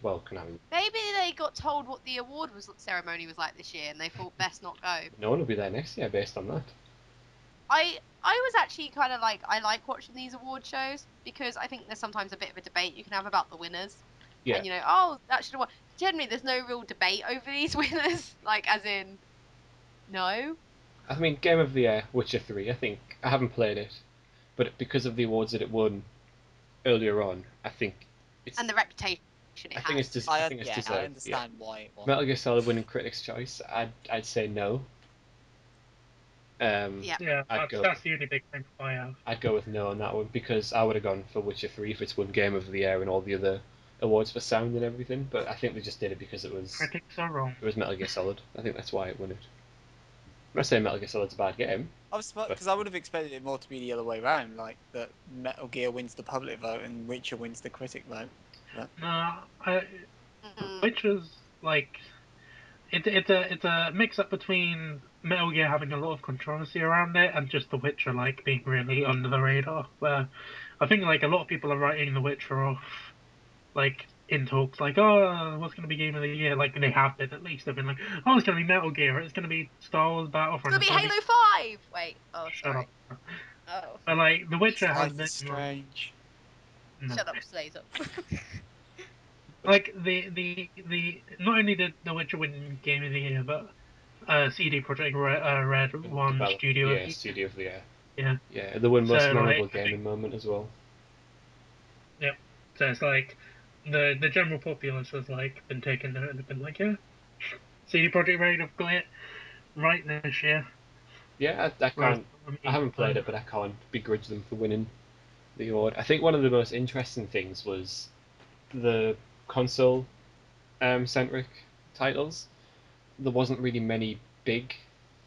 Maybe they got told what the award ceremony was like this year, and they thought best not go. No one will be there next year based on that. I was actually kind of like I like watching these award shows because I think there's sometimes a bit of a debate you can have about the winners. Yeah. And oh, that should have won. Generally, there's no real debate over these winners. Like, as in, no. I mean, Game of the Year, Witcher 3. I think I haven't played it, but because of the awards that it won earlier on, I think it's. And the reputation it I has. think it's deserved. I understand why it won. Metal Gear Solid winning Critics' Choice. I'd say no. Yeah. Yeah, I'd that's the only big thing I have. I'd go with no on that one because I would have gone for Witcher 3 if it's won Game of the Year and all the other awards for sound and everything. But I think they just did it because it was Critics are wrong. Metal Gear Solid. I think that's why it won it. I'm not saying Metal Gear Solid's a bad game. Because I would have expected it more to be the other way around, like that Metal Gear wins the public vote and Witcher wins the critic vote. No, Mm. Witcher's like it's a mix up between Metal Gear having a lot of controversy around it and just The Witcher like being really under the radar. Where I think like a lot of people are writing The Witcher off, like in talks like, oh, what's going to be Game of the Year? Like they have been at least. They've been like, oh, it's going to be Metal Gear. It's going to be Star Wars Battlefront. It's gonna be Halo 5! Wait, oh, Shut sorry. up. Oh, But like The Witcher has Life been is strange. no. shut up, Slazo. Like the not only did The Witcher win Game of the Year, but CD Projekt Red won Studio of the Year. Studio of the Year. Yeah. Yeah, they won most So, memorable like, gaming moment as well. Yep. So it's like the general populace has like been taking it and been like, yeah, CD Projekt Red have got it right this year. Yeah, I can't. I haven't played it, but I can't begrudge them for winning the award. I think one of the most interesting things was the console centric titles. There wasn't really many big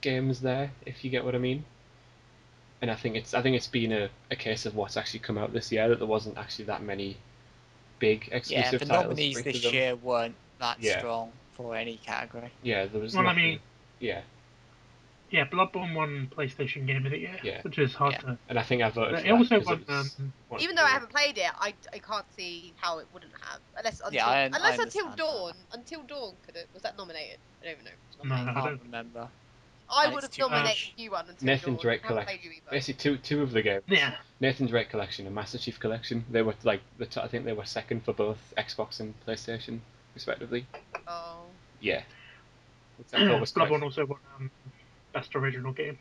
games there, if you get what I mean. And I think it's been a case of what's actually come out this year that there wasn't actually that many big Yeah, exclusive the titles. nominees to bring to this them. year weren't that Yeah. strong for any category. Yeah, there was Well, I nothing. mean, Yeah, yeah, Bloodborne won PlayStation Game of the Year, Yeah. which is hard Yeah. to. and I think I voted But for it that also because it won. was one of Even the- though I haven't played it, I can't see how it wouldn't have. Unless until I until understand Dawn. Until Dawn could it was that nominated? I don't even know. If it was No, nominated. I Can't don't. remember. I And would it's have too nominated much. you one until Nathan Dawn. Drake I haven't collection. played you either. Basically, two of the games. Yeah. Nathan Drake collection and Master Chief collection. They were like I think they were second for both Xbox and PlayStation, respectively. Oh. Yeah, which I thought was quite. Bloodborne also won Best Original Game,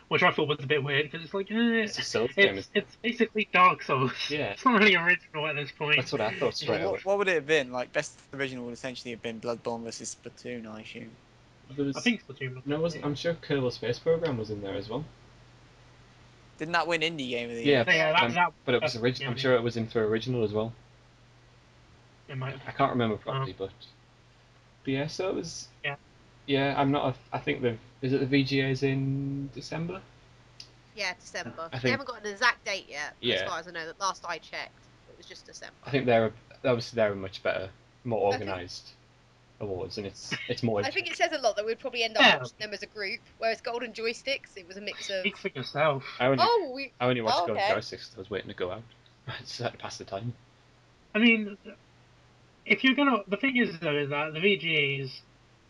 which I thought was a bit weird because it's like It's a Souls game. it's basically Dark Souls. Yeah. It's not really original at this point. That's what I thought straight Well, away. what would it have been? Like, best original would essentially have been Bloodborne versus Splatoon, I assume. There was, I think Splatoon was. no, I'm sure Kerbal Space Program was in there as well. Didn't that win Indie Game of the Yeah, Year? Yeah, but it was original. I'm sure it was in for original as well. It might. I can't remember properly, but yeah. So it was. Yeah. Yeah, I'm not. I think is it the VGAs in December? Yeah, December. I They think- haven't got an exact date yet, as Yeah. far as I know. That last I checked, it was just December. I think they're a much better, more I think- organised awards, and it's more. I think it says a lot that we'd probably end up Yeah. watching them as a group, whereas Golden Joysticks, it was a mix of. Speak for yourself. I only I watched oh, Golden okay. Joysticks 'cause I was waiting to go out. I just had to pass the time. I mean, if you're gonna, the thing is though, is that the VGAs,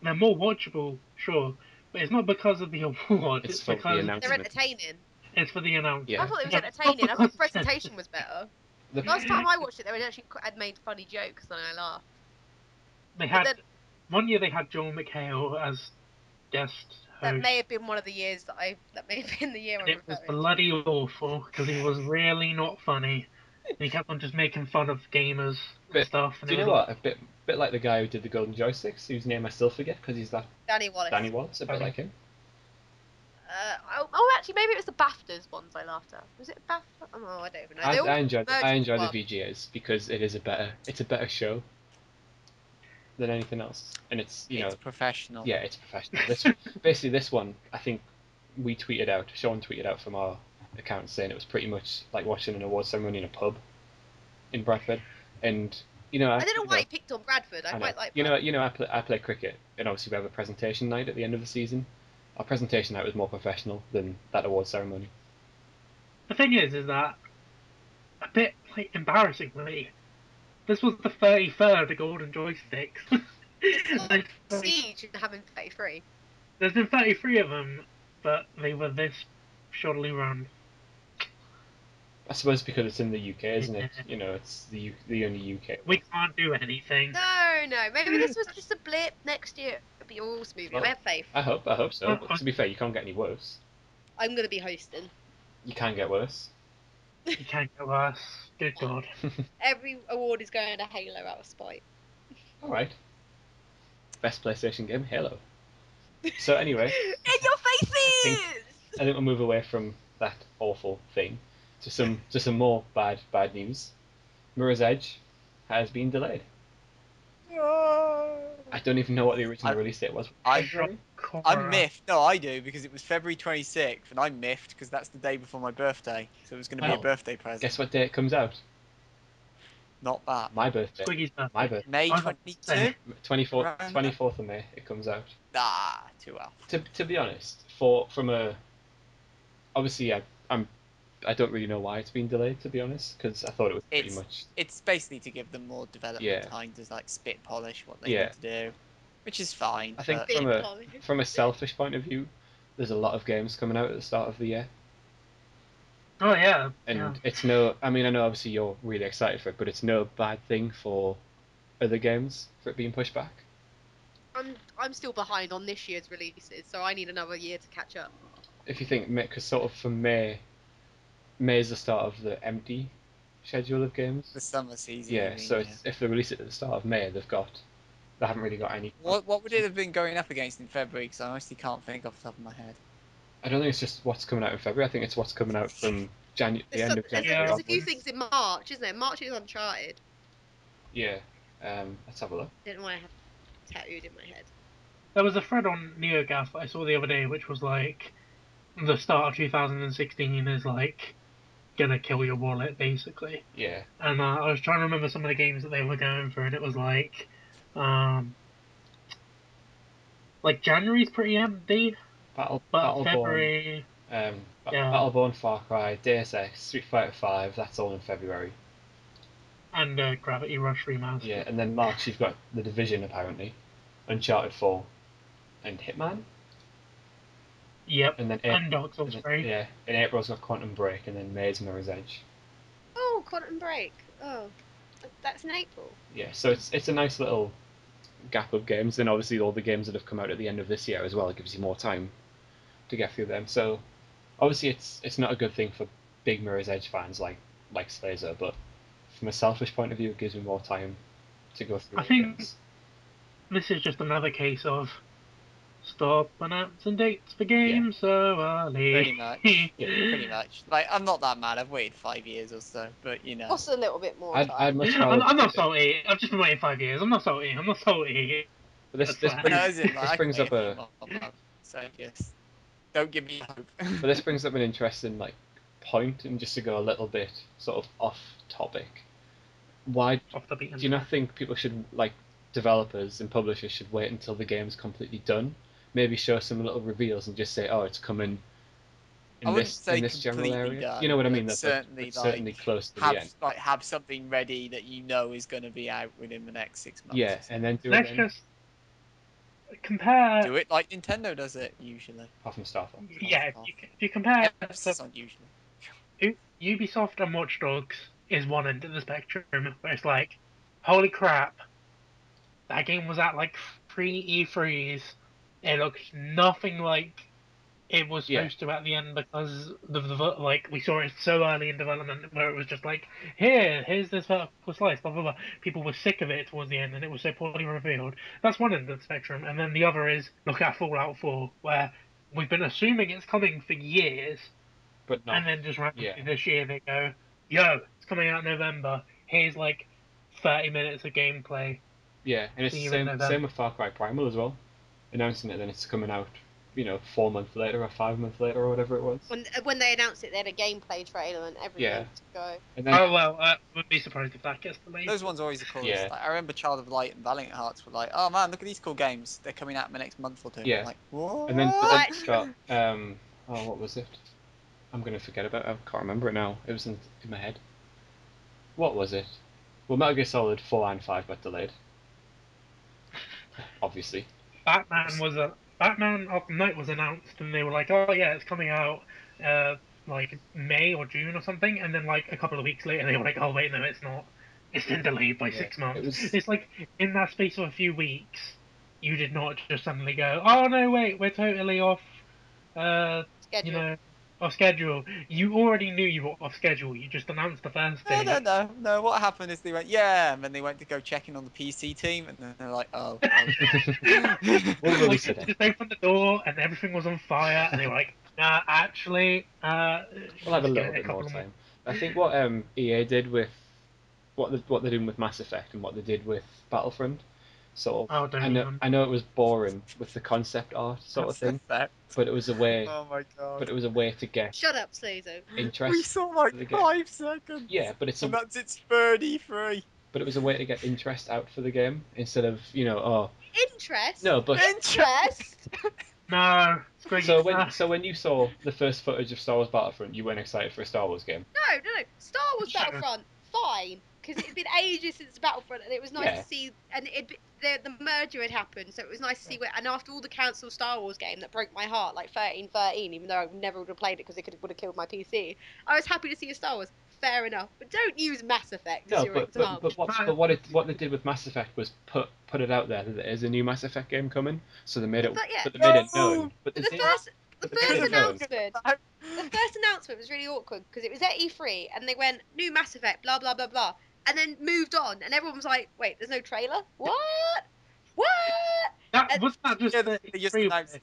they're more watchable, sure, but it's not because of the award. It's It's for the because announcement. They're entertaining. it's for the announcement. Yeah. I thought it was Yeah. entertaining. I thought the presentation was better. The- Last time I watched it, they were actually had made funny jokes, and I laughed. They But had then one year they had Joel McHale as guest that host. may have been one of the years that may have been the year And I'm it was referring. bloody awful because he was really not funny. He kept on just making fun of gamers and Bit- stuff. And Do you it know was what? A bit like the guy who did the Golden Joysticks, whose name I still forget because he's that Danny Wallace. Danny Wallace, a bit Okay. like him. Actually, maybe it was the BAFTAs ones I laughed at. Was it BAFTA? Oh, I don't even know. They all I enjoy merged the into one. VGAs because it's a better show than anything else, and it's It's professional. yeah, it's professional. Basically this one, I think Sean tweeted out from our account saying it was pretty much like watching an award ceremony in a pub in Bradford, and I don't know why he picked on Bradford. I quite like. Bradford. I play cricket, and obviously we have a presentation night at the end of the season. Our presentation night was more professional than that award ceremony. The thing is that a bit like embarrassingly, this was the 33rd Golden Joysticks. It's like There's Siege and having 33. been 33 of them, but they were this shoddily run. I suppose because it's in the UK, isn't it? It's the only UK. We can't do anything. No. Maybe this was just a blip. Next year it'll be all smooth. Well, I have faith. I hope so. But to be fair, you can't get any worse. I'm gonna be hosting. You can get worse. You can't go worse. Good God. Every award is going to Halo out of spite. All right. Best PlayStation game, Halo. So anyway, In your faces! I think we'll move away from that awful thing to some more bad news. Mirror's Edge has been delayed. I don't even know what the original release date was. I'm Horror. miffed. No, I do, because it was February 26th, and I'm miffed because that's the day before my birthday. So it was going to be Well, a birthday present. Guess what day it comes out? Not that. My birthday. Squiggy's birthday. My birthday. May I was about to say. 22? 24th of May it comes out. Ah, too well. To be honest, obviously I don't really know why it's been delayed, to be honest, because I thought it was pretty much. It's basically to give them more development Yeah. time to like spit polish what they Yeah. need to do, which is fine. I think but from a selfish point of view, there's a lot of games coming out at the start of the year, Oh yeah. and yeah. it's no. I mean, I know obviously you're really excited for it, but it's no bad thing for other games for it being pushed back. I'm still behind on this year's releases, so I need another year to catch up. If you think, because sort of for May is the start of the empty schedule of games. the summer season. Yeah, you mean, so if they release it at the start of May, they've got they haven't really got any. What would it have been going up against in February? Because I honestly can't think off the top of my head. I don't think it's just what's coming out in February. I think it's what's coming out from the end of January. There's a few onwards. things in March, isn't there? March is Uncharted. Yeah. Let's have a look. I don't know why I have tattooed in my head. There was a thread on NeoGAF that I saw the other day, which was like, the start of 2016 is like gonna kill your wallet, basically. Yeah. And I was trying to remember some of the games that they were going for, and it was like January's pretty empty, but Battleborn. February, yeah. Battleborn, Far Cry, Deus Ex, Street Fighter 5. That's all in February. And Gravity Rush Remastered. Yeah, and then March you've got The Division apparently, Uncharted 4, and Hitman. Yep. And then and Dark Souls 3. Yeah, in April's got Quantum Break, and then May's Mirror's Edge. Oh, Quantum Break. Oh, that's in April. Yeah, so it's a nice little gap of games, and obviously all the games that have come out at the end of this year as well. It gives you more time to get through them. So obviously it's not a good thing for big Mirror's Edge fans like Slazo, but from a selfish point of view, it gives me more time to go through. I think this is just another case of stop announcing dates for games so early. Pretty much. Pretty much. Like, I'm not that mad. I've waited 5 years or so, but you know. What's a little bit more I'd time? much I'm not salty. I've just been waiting 5 years. I'm not salty. But this brings up a. So yes, don't give me hope. But this brings up an interesting point, and just to go a little bit sort of off topic. Why Off the beaten do you not think people should developers and publishers should wait until the game's completely done? Maybe show some little reveals and just say, oh, it's coming in this general area. Done, you know what I mean? That's certainly close to the end. Have something ready that you know is going to be out within the next 6 months. Yeah, and then Let's just compare. Do it like Nintendo does it usually. Apart from Star Fox. Yeah, if you compare It's not usually. Ubisoft and Watch Dogs is one end of the spectrum where it's like, holy crap, that game was at 3 E3s. It looks nothing like it was supposed to at the end because we saw it so early in development where it was just like, here's this vertical slice, blah blah blah. People were sick of it towards the end and it was so poorly revealed. That's one end of the spectrum, and then the other is look at Fallout 4, where we've been assuming it's coming for years, but not. And then just randomly this year they go, yo, it's coming out in November. Here's 30 minutes of gameplay. Yeah, and it's the same with Far Cry Primal as well. Announcing it, then it's coming out, 4 months later or 5 months later or whatever it was. When they announced it, they had a gameplay trailer and everything to go. And then, I wouldn't be surprised if that gets delayed. Those ones are always the coolest. Yeah. I remember Child of Light and Valiant Hearts were like, oh man, look at these cool games. They're coming out in the next month or two. Yeah. I'm like, what? And then it's got what was it? I'm gonna forget about it. I can't remember it now. It was in my head. What was it? Well, Metal Gear Solid 4 and 5 got delayed. Obviously. Batman Arkham Knight was announced, and they were like, "Oh yeah, it's coming out May or June or something." And then a couple of weeks later, they were like, "Oh wait, no, it's not. It's been delayed by 6 months." It's like in that space of a few weeks, you did not just suddenly go, "Oh no, wait, we're totally off." Schedule. Off schedule. You already knew you were off schedule. You just announced the first day. No. What happened is they went, and then they went to go check in on the PC team, and then they're like, oh. We'll release it. Just opened the door, and everything was on fire, and they were like, nah, actually, we'll have a little bit more time. I think what EA did with what they're doing with Mass Effect and what they did with Battlefront. So I know it was boring with the concept art sort of thing, but it was a way. Oh my god! But it was a way to get. Shut up, Slazo. Interest. We saw 5 seconds. Yeah, but it's and that's its 33. But it was a way to get interest out for the game instead of Interest. No, but interest. No. So when you saw the first footage of Star Wars Battlefront, you weren't excited for a Star Wars game. No. Star Wars Battlefront, fine. Because it'd been ages since Battlefront, and it was nice to see. And the merger had happened, so it was nice to see. And after all the cancelled Star Wars game that broke my heart, like 1313, even though I never would have played it because it would have killed my PC, I was happy to see a Star Wars. Fair enough, but don't use Mass Effect as your example. But what they did with Mass Effect was put it out there that there is a new Mass Effect game coming, so they made it. But they made it known. But the first announcement was really awkward because it was at E3 and they went new Mass Effect, blah blah blah blah. And then moved on, and everyone was like, "Wait, there's no trailer? What?" What? That was that just Yeah, the they just E3 announced.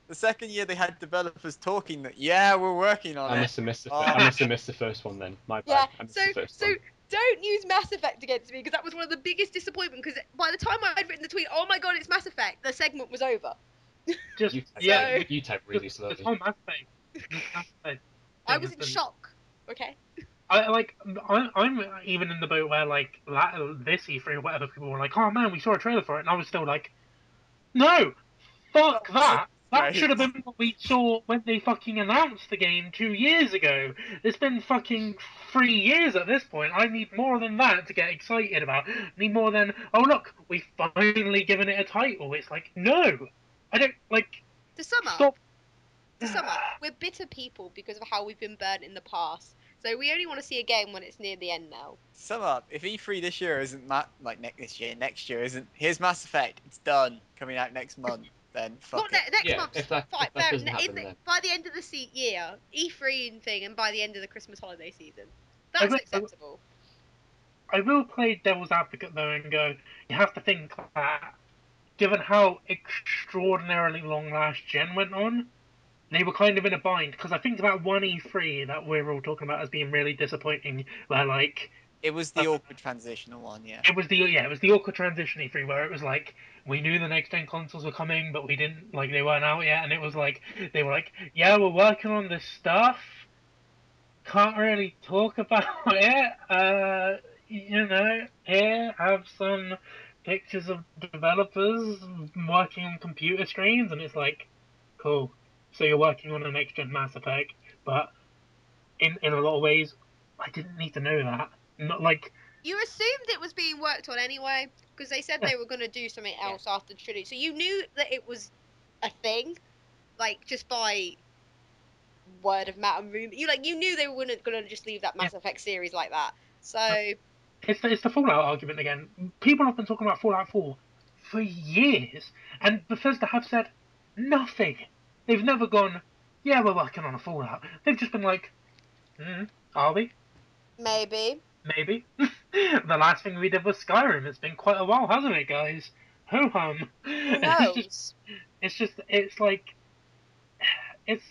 The second year they had developers talking that, yeah, we're working on I it. must have missed the Oh. I must have missed the first one then. My Yeah. bad. I missed So the first one. don't use Mass Effect against me because that was one of the biggest disappointments. Because by the time I'd written the tweet, oh my god, it's Mass Effect, the segment was over. Just You type, yeah, So- you type really this slowly. whole Mass Effect, this Mass Effect I thing was has in been. shock. Okay. I'm even in the boat where like this E3 or whatever, people were like, oh man, we saw a trailer for it, and I was still like, no, fuck that. That should have been what we saw when they fucking announced the game 2 years ago. It's been fucking 3 years at this point. I need more than that to get excited about. I need more than, oh look, we've finally given it a title. It's like, no, I don't like. To sum up, Stop. we're bitter people because of how we've been burnt in the past. So we only want to see a game when it's near the end now. Sum up. If E3 this year isn't next year isn't. Here's Mass Effect. It's done. Coming out next month. Then fuck Not it. next Yeah, month. if that doesn't happen, then By the end of the year, E3 and thing, and by the end of the Christmas holiday season, I that's will- acceptable. I will play devil's advocate though and go, you have to think that, given how extraordinarily long last gen went on, they were kind of in a bind. Because I think about one E3 that we're all talking about as being really disappointing, where like It was the awkward transitional one, yeah. it was the awkward transition E3 where it was like we knew the next gen consoles were coming, but we didn't like they weren't out yet, and it was like they were like, yeah, we're working on this stuff. Can't really talk about it. Here, have some pictures of developers working on computer screens, and it's like, cool. So you're working on a next gen Mass Effect, but in a lot of ways, I didn't need to know that. Not like, You assumed it was being worked on anyway, because they said they were going to do something else after the trilogy. So you knew that it was a thing, like just by word of mouth and rumor. You knew they were going to just leave that Mass Effect series like that. So it's the Fallout argument again. People have been talking about Fallout 4 for years, and Bethesda have said nothing. They've never gone, yeah, we're working on a Fallout. They've just been like, are we? maybe. Maybe. The last thing we did was Skyrim. It's been quite a while, hasn't it, guys? Ho hum. Who knows? It's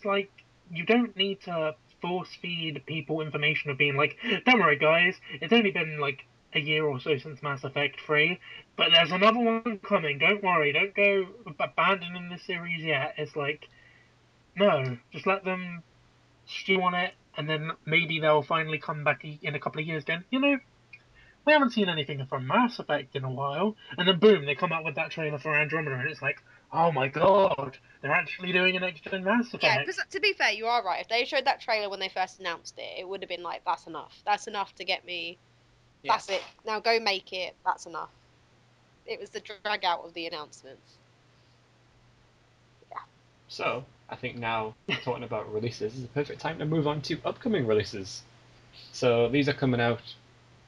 like you don't need to force feed people information of being like, don't worry, guys. It's only been like a year or so since Mass Effect 3, but there's another one coming. Don't worry. Don't go abandoning the series yet. It's like, no, just let them stew on it, and then maybe they'll finally come back in a couple of years. Then we haven't seen anything from Mass Effect in a while, and then boom, they come out with that trailer for Andromeda, and it's like, oh my god, they're actually doing an next-gen Mass Effect. Yeah, because to be fair, you are right. If they showed that trailer when they first announced it, it would have been like, that's enough. That's enough to get me. Yeah. That's it. Now go make it. That's enough. It was the drag out of the announcements. So, I think now talking about releases is the perfect time to move on to upcoming releases. So these are coming out.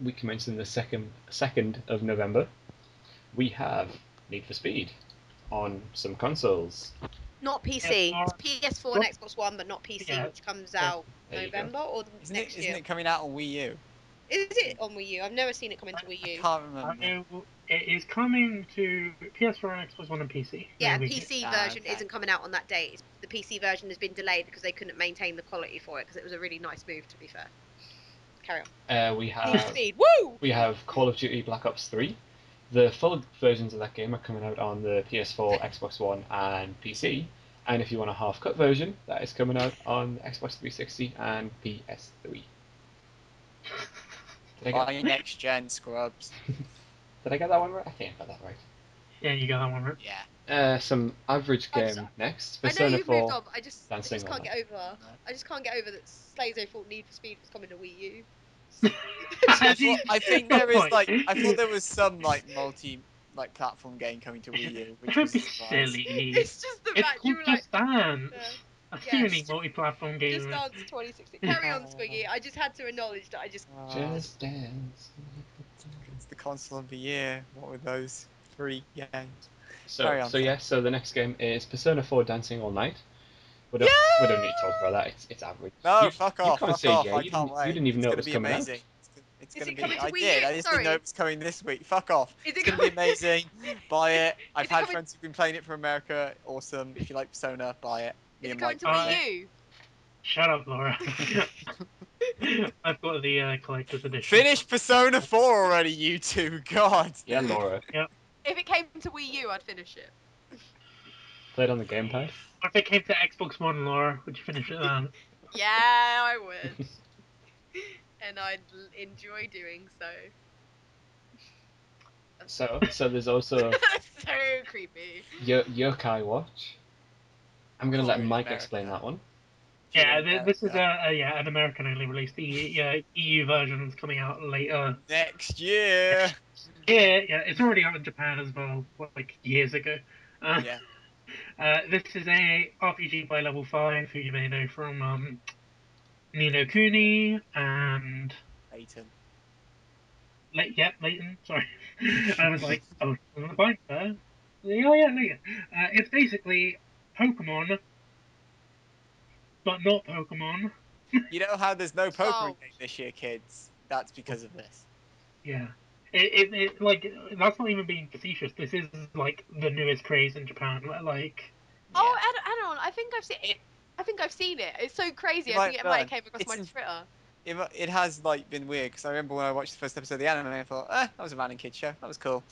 We commencing the second of November. We have Need for Speed on some consoles. Not PC. Yeah, It's PS4 and Xbox One, but not PC, Yeah. which comes out There you go. November or next year. Isn't it coming out on Wii U? Is it on Wii U? I've never seen it come into Wii I U. can't remember. It is coming to PS4 and Xbox One and PC. Yeah, There we PC Ah, version okay. isn't coming out on that date. The PC version has been delayed because they couldn't maintain the quality for it because it was a really nice move, to be fair. Carry on. We Need for have Speed. Woo! we have Call of Duty Black Ops 3. The full versions of that game are coming out on the PS4, Xbox One, and PC. And if you want a half-cut version, that is coming out on Xbox 360 and PS3. Did Buy next gen scrubs. I get that one right? I think I got that right. Yeah, you got that one right. Yeah. Some average I'm game so- next. I know Persona you've 4. moved on, but I just Dancing can't on get over. No. I just can't get over that Slazo thought Need for Speed was coming to Wii U. I think there is Right. I thought there was some platform game coming to Wii U, which Don't was be a surprise. silly. It's just the It's fact you called were like, Just Dance. Yeah. A Yeah, Sony multi-platform game. Just Dance 2016. Carry on, Squiggy. I just had to acknowledge that I just. Just Dance. It's the console of the year. What were those 3 games? So Carry on. the next game is Persona 4 Dancing All Night. We don't need to talk about that. It's average. No, You- fuck you off. can't Fuck say off. yeah. I You can't didn't wait. even It's know it gonna was be coming amazing. out. It's Is gonna it be. coming to I Wii did. U? I just didn't know Sorry. it was coming this week. Fuck off. Is It's it gonna be coming- amazing. Buy it. I've Is it had coming- friends who've been playing it for America. Awesome. If you like Persona, buy it. Me Is it and coming Mike to buy it. Wii U? Shut up, Laura. I've got the collector's edition. Finish Persona 4 already, you two. God. Yeah, Laura. If it came to Wii U, I'd finish it. Played on the gamepad. If it came to Xbox One, Laura, would you finish it then? Yeah, I would. And I'd enjoy doing so. So there's also That's so creepy. Yokai Watch. I'm gonna let Sorry, Mike America. explain that one. Yeah, America. this is an American only release. The EU version's coming out later. Next year. Yeah, it's already out in Japan as well, like years ago. Yeah. This is a RPG by Level 5, who you may know from Ni no Kuni and Leighton. Leighton. Sorry, I was like, oh, on the point there. Oh yeah, Leighton. It's basically Pokemon, but not Pokemon. You know how there's no Pokemon Sold. game this year, kids? That's because of this. Yeah. It like that's not even being facetious. This is like the newest craze in Japan. Like, Oh, hang on. I think I've seen it. I think I've seen it. It's so crazy. You I think might it might have learn. came across It's my in- Twitter. It has like been weird because I remember when I watched the first episode of the anime, I thought, that was a man and kid show. That was cool.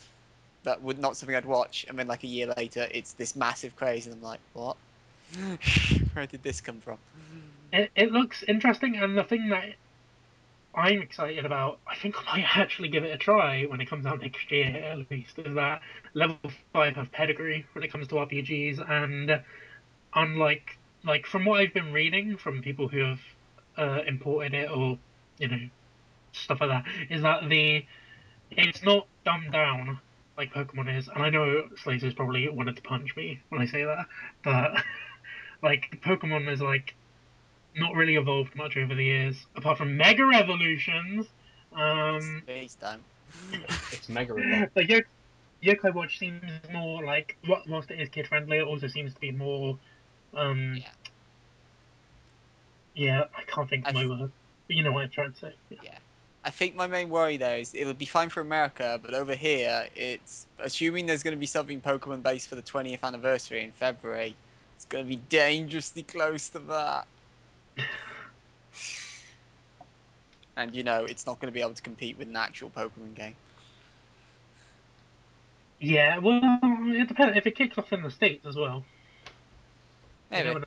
That would not something I'd watch. And then like a year later, it's this massive craze, and I'm like, what? Where did this come from? it looks interesting, and the thing that I'm excited about, I think I might actually give it a try when it comes out next year, at least, is that Level 5 have pedigree when it comes to RPGs, and unlike, like, from what I've been reading from people who have imported it or, you know, stuff like that, is that it's not dumbed down like Pokemon is, and I know Slater's probably wanted to punch me when I say that, but, like, Pokemon is, like, not really evolved much over the years, apart from Mega Evolutions. Please don't. It's Mega Revolve. But Yokai Watch seems more like, whilst it is kid friendly, it also seems to be more. Yeah. Yeah, I can't think of my word, but you know what I'm trying to say. Yeah. I think my main worry there is it'll be fine for America, but over here, it's assuming there's going to be something Pokemon based for the 20th anniversary in February. It's going to be dangerously close to that. And you know, it's not going to be able to compete with an actual Pokemon game. Yeah, well, it depends if it kicks off in the States as well. You Maybe. never know.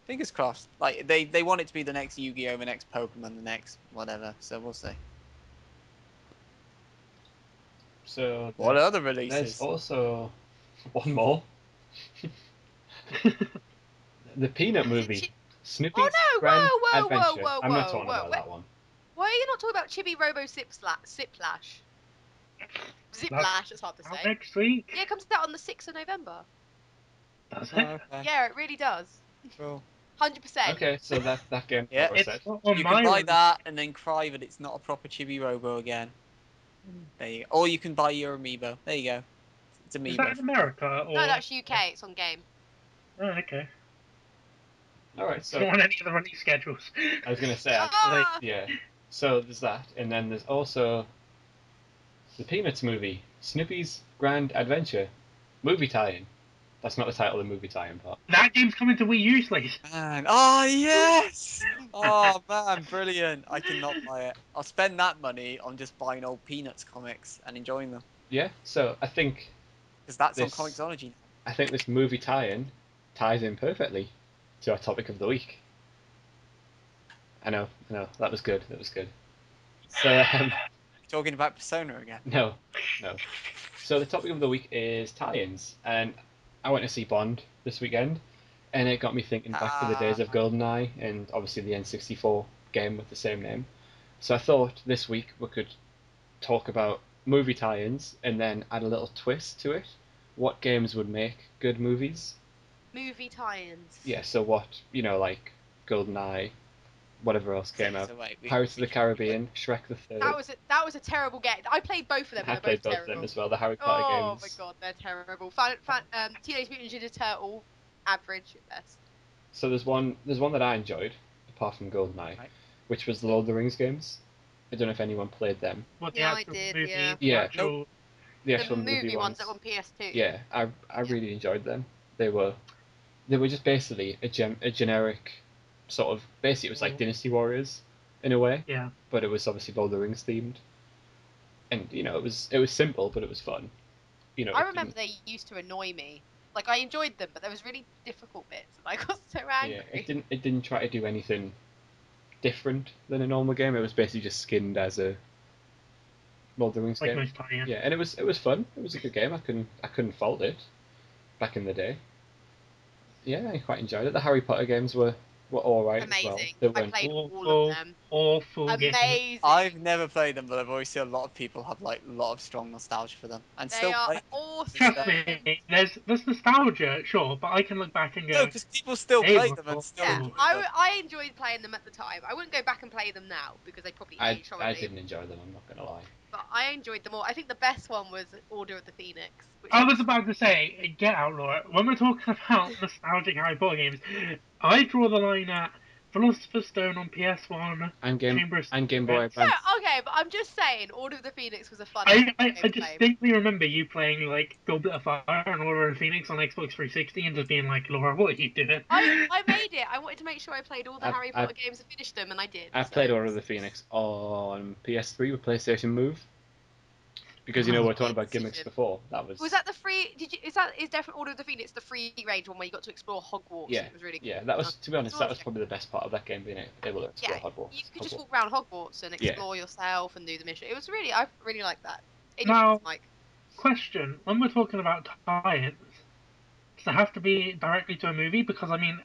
Fingers crossed. Like they want it to be the next Yu-Gi-Oh, the next Pokemon, the next whatever. So we'll see. So What other there's releases? also one more. The Peanut movie. Snoopy's Oh no! Grand Whoa, whoa, Adventure. whoa, whoa, I'm not whoa, talking whoa. about that one. Why are you not talking about Chibi Robo Ziplash? Ziplash, it's hard to Out say. next week. Yeah, it comes out on the 6th of November. Does Oh, it? okay. Yeah, it really does. Cool. 100%. Okay, so that game. Yeah. Laura It's said. not on You my can buy list. that and then cry that it's not a proper Chibi Robo again. There you go. Or you can buy your amiibo. There you go. It's amiibo. Is that in America or? No, that's UK. It's on game. Oh, okay. All right, It's so not on any of the release schedules. I was gonna say, Ah! yeah. So there's that, and then there's also the Peanuts movie, Snoopy's Grand Adventure, movie tie-in. That's not the title of the movie tie-in part. That game's coming to Wii U, Slate. Man. Oh yes! Oh man, brilliant. I cannot buy it. I'll spend that money on just buying old Peanuts comics and enjoying them. Yeah. So I think Because that's on This- Comixology now. I think this movie tie-in ties in perfectly to our topic of the week. I know, that was good. So Talking about Persona again. no. So the topic of the week is tie-ins, and I went to see Bond this weekend, and it got me thinking back to the days of GoldenEye and obviously the N64 game with the same name. So I thought this week we could talk about movie tie-ins and then add a little twist to it. What games would make good movies? Movie tie-ins. Yeah, so what, like GoldenEye, whatever else came out. So wait, Pirates of the Caribbean, Shrek the Third. That was a terrible game. I played both of them. I And they're played both both of terrible. them as well, the Harry Potter Oh games. my god, they're terrible. Teenage Mutant Ninja Turtle, average at best. So there's one that I enjoyed, apart from GoldenEye, Right. which was the Lord of the Rings games. I don't know if anyone played them. What the Yeah, I actual did, movie, yeah. the Yeah. actual. The The actual movie ones ones. that were on PS2. Yeah, I really enjoyed them. They were just basically a generic sort of, basically it was like Dynasty Warriors in a way, Yeah. but it was obviously Lord of the Rings themed. And it was simple, but it was fun. I remember they used to annoy me. Like, I enjoyed them, but there was really difficult bits, and I got so angry. Yeah, it didn't try to do anything different than a normal game. It was basically just skinned as a Lord of the Rings Like game. most tie-in. Yeah, and it was fun. It was a good game. I couldn't fault it back in the day. Yeah, I quite enjoyed it. The Harry Potter games were all right as well. Amazing. They I weren't played all Awful, of them. awful game. Amazing. I've never played them, but I've always seen a lot of people have like a lot of strong nostalgia for them, and They still are play them. awesome. Trust me, there's nostalgia, sure, but I can look back and No, go, because people still They play were them and still Yeah, enjoy them. I enjoyed playing them at the time. I wouldn't go back and play them now because they probably aged I horribly. didn't enjoy them. I'm not gonna lie. But I enjoyed them all. I think the best one was Order of the Phoenix. Which I was about to say, get out, Laura. When we're talking about nostalgic Harry Potter games, I draw the line at Philosopher's Stone on PS1, And Chamber of Game Boy Secrets. No, Advance. okay, but I'm just saying, Order of the Phoenix was a fun I game to play. distinctly remember you playing like Goblet of Fire and Order of Phoenix on Xbox 360 and just being like, Laura, what are you doing? I made it. I wanted to make sure I played all the Harry I- Potter games and finished them, and I did. I so. played Order of the Phoenix on PS3 with PlayStation Move. Because we were talking about gimmicks before. That was. Was that the free? Is definitely Order of the Phoenix the free range one where you got to explore Hogwarts? Yeah, And it was really yeah. That was, to be honest, that was awesome. probably the best part of that game, being able to explore Hogwarts. You could just walk around Hogwarts and explore yourself and do the mission. It was really, I really liked that. Now, Mike. question: when we're talking about tie-ins, does it have to be directly to a movie? Because I mean,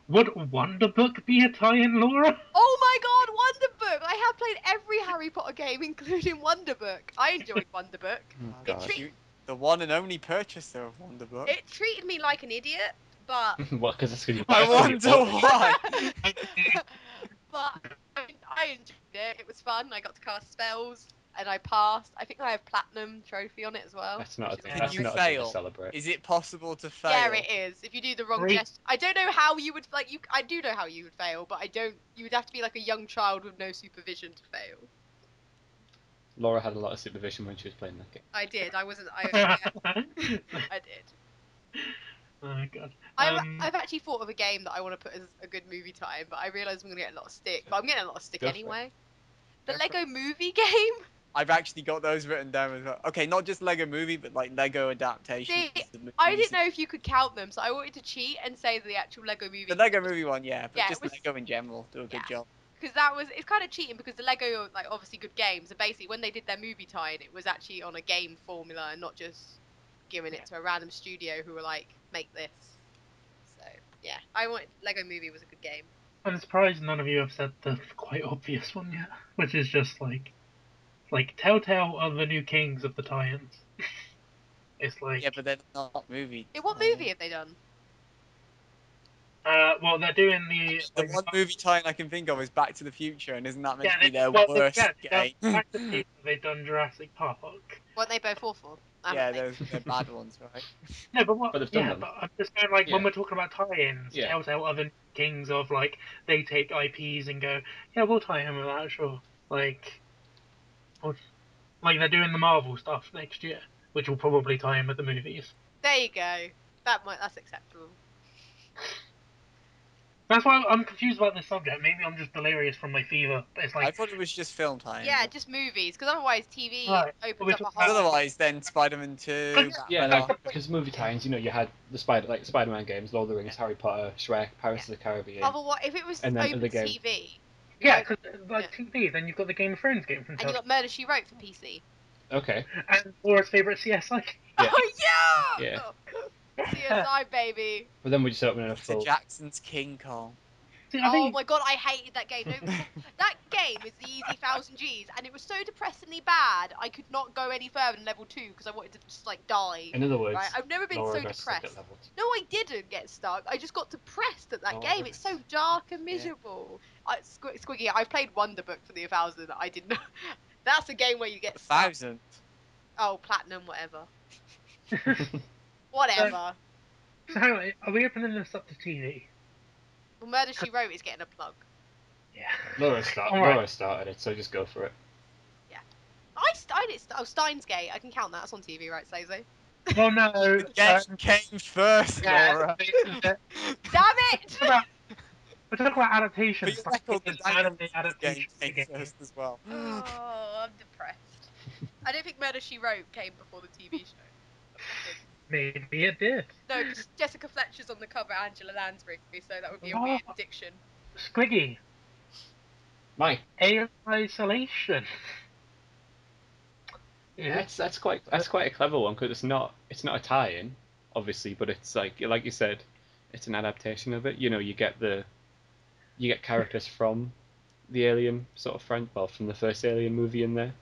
would Wonder Book be a tie-in, Laura? Oh my God, Wonder Book! I have played every Harry Potter game, including Wonder Book. I enjoyed Wonder Book. Oh, God. The one and only purchaser of Wonder Book. It treated me like an idiot, but Well, because that's because you. I wonder why. but I enjoyed it. It was fun. I got to cast spells, and I passed. I think I have platinum trophy on it as well. That's not. which is Can That's you not a thing to fail? celebrate. Is it possible to fail? Yeah, it is. If you do the wrong Great. gesture, I don't know how you would like. I do know how you would fail, but I don't. You would have to be like a young child with no supervision to fail. Laura had a lot of supervision when she was playing that game. I did. I wasn't. I did. Oh God. I've actually thought of a game that I want to put as a good movie time, but I realise I'm gonna get a lot of stick. But I'm getting a lot of stick Go for it. anyway. The Go for Lego Movie game. I've actually got those written down as well. Okay, not just Lego Movie, but like Lego adaptations. See, of the I movies. didn't know if you could count them, so I wanted to cheat and say the actual Lego Movie. The Lego Movie one, yeah, but Yeah, it just was- Lego in general do a good job. Because it's kind of cheating because the Lego are like obviously good games, and basically when they did their movie tie-in, it was actually on a game formula and not just giving it to a random studio who were like, make this. So yeah, Lego Movie was a good game. I'm surprised none of you have said the quite obvious one yet, which is just like Telltale are the new kings of the tie-ins. It's like, Yeah, but they're not movie. What movie have they done? well, they're doing the The one movie tie I can think of is Back to the Future, and isn't that meant to be their well, worst game? Back to the Future, they've done Jurassic Park. Weren't they both awful? Yeah, they're bad ones, right? No, but what? But they've done Yeah, them. but I'm just saying, like, when Yeah. we're talking about tie-ins, Yeah. Telltale are the kings of, like, they take IPs and go, yeah, we'll tie in with that, sure. Like they're doing the Marvel stuff next year, which will probably tie in with the movies. There you go. That's acceptable. That's why I'm confused about this subject. Maybe I'm just delirious from my fever, but it's I like, thought it was just film time. Yeah, just movies, because otherwise TV Right, opens we're up a talking whole. about- Otherwise, then Spider-Man 2. Yeah, Batman like, because movie tie-ins, you had the Spider-Man games, Lord of the Rings, Harry Potter, Shrek, Pirates of the Caribbean. Otherwise, if it was And then open other game. TV, yeah, because like TV, then you've got the Game of Thrones game from and you Telltale, got Murder She Wrote for PC. Okay. and Laura's favorite CSI. Yeah. Oh yeah! Yeah. CSI baby. But then we just open a Peter full. Jackson's King Kong. See, I Oh think my god, I hated that game. No, that game is the easy 1000 Gs, and it was so depressingly bad. I could not go any further than level 2 because I wanted to just like die. In other words, Right? I've never been Laura so got stuck at depressed. level 2. No, I didn't get stuck. I just got depressed at that Oh, game. It's so dark and Yeah. miserable. Squiggy, I've played Wonder Book for the 1000. I didn't know. That's a game where you get stuck. 1,000. Oh, platinum, whatever. Whatever. so. Hang on, are we opening this up to TV? Well, Murder She Wrote is getting a plug. Yeah. Laura Alright. started it, so just go for it. Steins Gate. I can count that. That's on TV, right, Slazo? Oh no. The game came first, yeah, Laura. Damn it! We're talking about adaptations. For your record, the It's anime Dynamite adaptation game of the came first as well. Oh, I'm depressed. I don't think Murder She Wrote came before the TV show. Maybe it did. No, because Jessica Fletcher's on the cover, Angela Lansbury, so that would be a Oh. weird diction. Squiggy. Mike. Alien Isolation. Yeah, that's quite a clever one because it's not a tie-in, obviously, but it's like you said, it's an adaptation of it. You know, you get characters from the Alien sort of from the first Alien movie in there.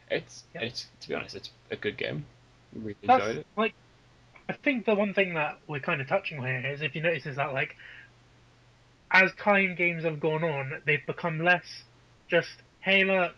It's to be honest, it's a good game. Really enjoyed it. Like, I think the one thing that we're kind of touching on here is, if you notice, is that like, as time games have gone on, they've become less just, hey look,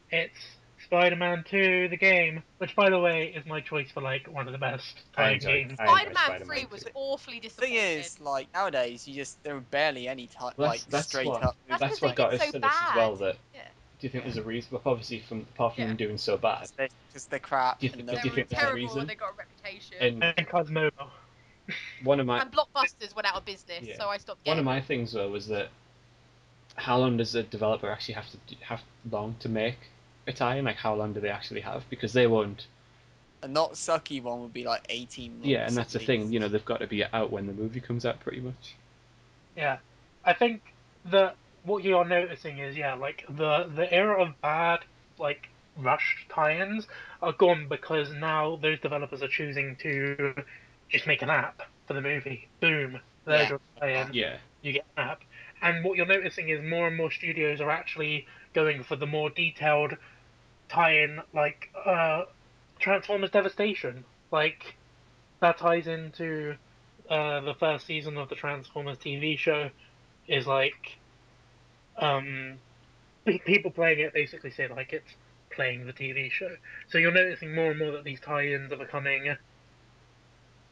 it's Spider-Man 2, the game, which by the way is my choice for like one of the best time games. Spider-Man 3 was awfully The thing disappointing. is, like nowadays, there are barely any straight up. That's what got us to this as well. That yeah. do you think there's a reason? Well, obviously, apart from them doing so bad, Because they're crap. Do you think there's a terrible reason? and they got a reputation. And Cosmo. And Blockbusters went out of business, so I stopped One getting of my things though was that how long does a developer actually have long to make a tie-in? Like, how long do they actually have? Because they won't. A not sucky one would be like 18 months. Yeah, and that's the thing. You know, they've got to be out when the movie comes out, pretty much. Yeah, I think that what you're noticing is, like the era of bad, like, rushed tie-ins are gone because now those developers are choosing to just make an app for the movie. Boom, there's your tie-in. Yeah. You get an app. And what you're noticing is more and more studios are actually going for the more detailed tie-in, like Transformers Devastation. Like, that ties into the first season of the Transformers TV show. Is like, people playing it basically say like it's playing the TV show. So you're noticing more and more that these tie-ins are becoming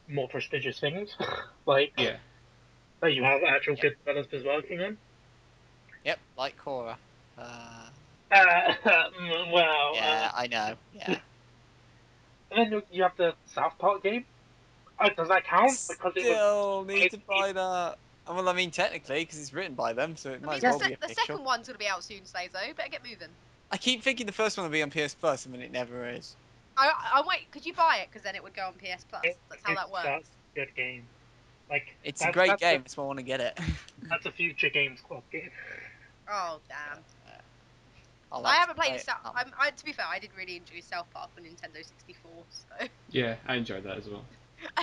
more prestigious things. Like, that you have actual good developers working on. Yep, like Cora. Well. Yeah, I know. Yeah. And then you have the South Park game. Does that count? Because Still need to buy that. Well, I mean, technically, because it's written by them, so it might as well be official. The second one's going to be out soon, Slazo. Better get moving. I keep thinking the first one will be on PS Plus, and then it never is. I wait. Could you buy it? Because then it would go on PS Plus. That's how that works. That's a good game. Like, it's a great game. That's why I want to get it. That's a future Games Club game. Oh damn! I haven't played South. To be fair, I did really enjoy South Park on Nintendo 64. So. Yeah, I enjoyed that as well.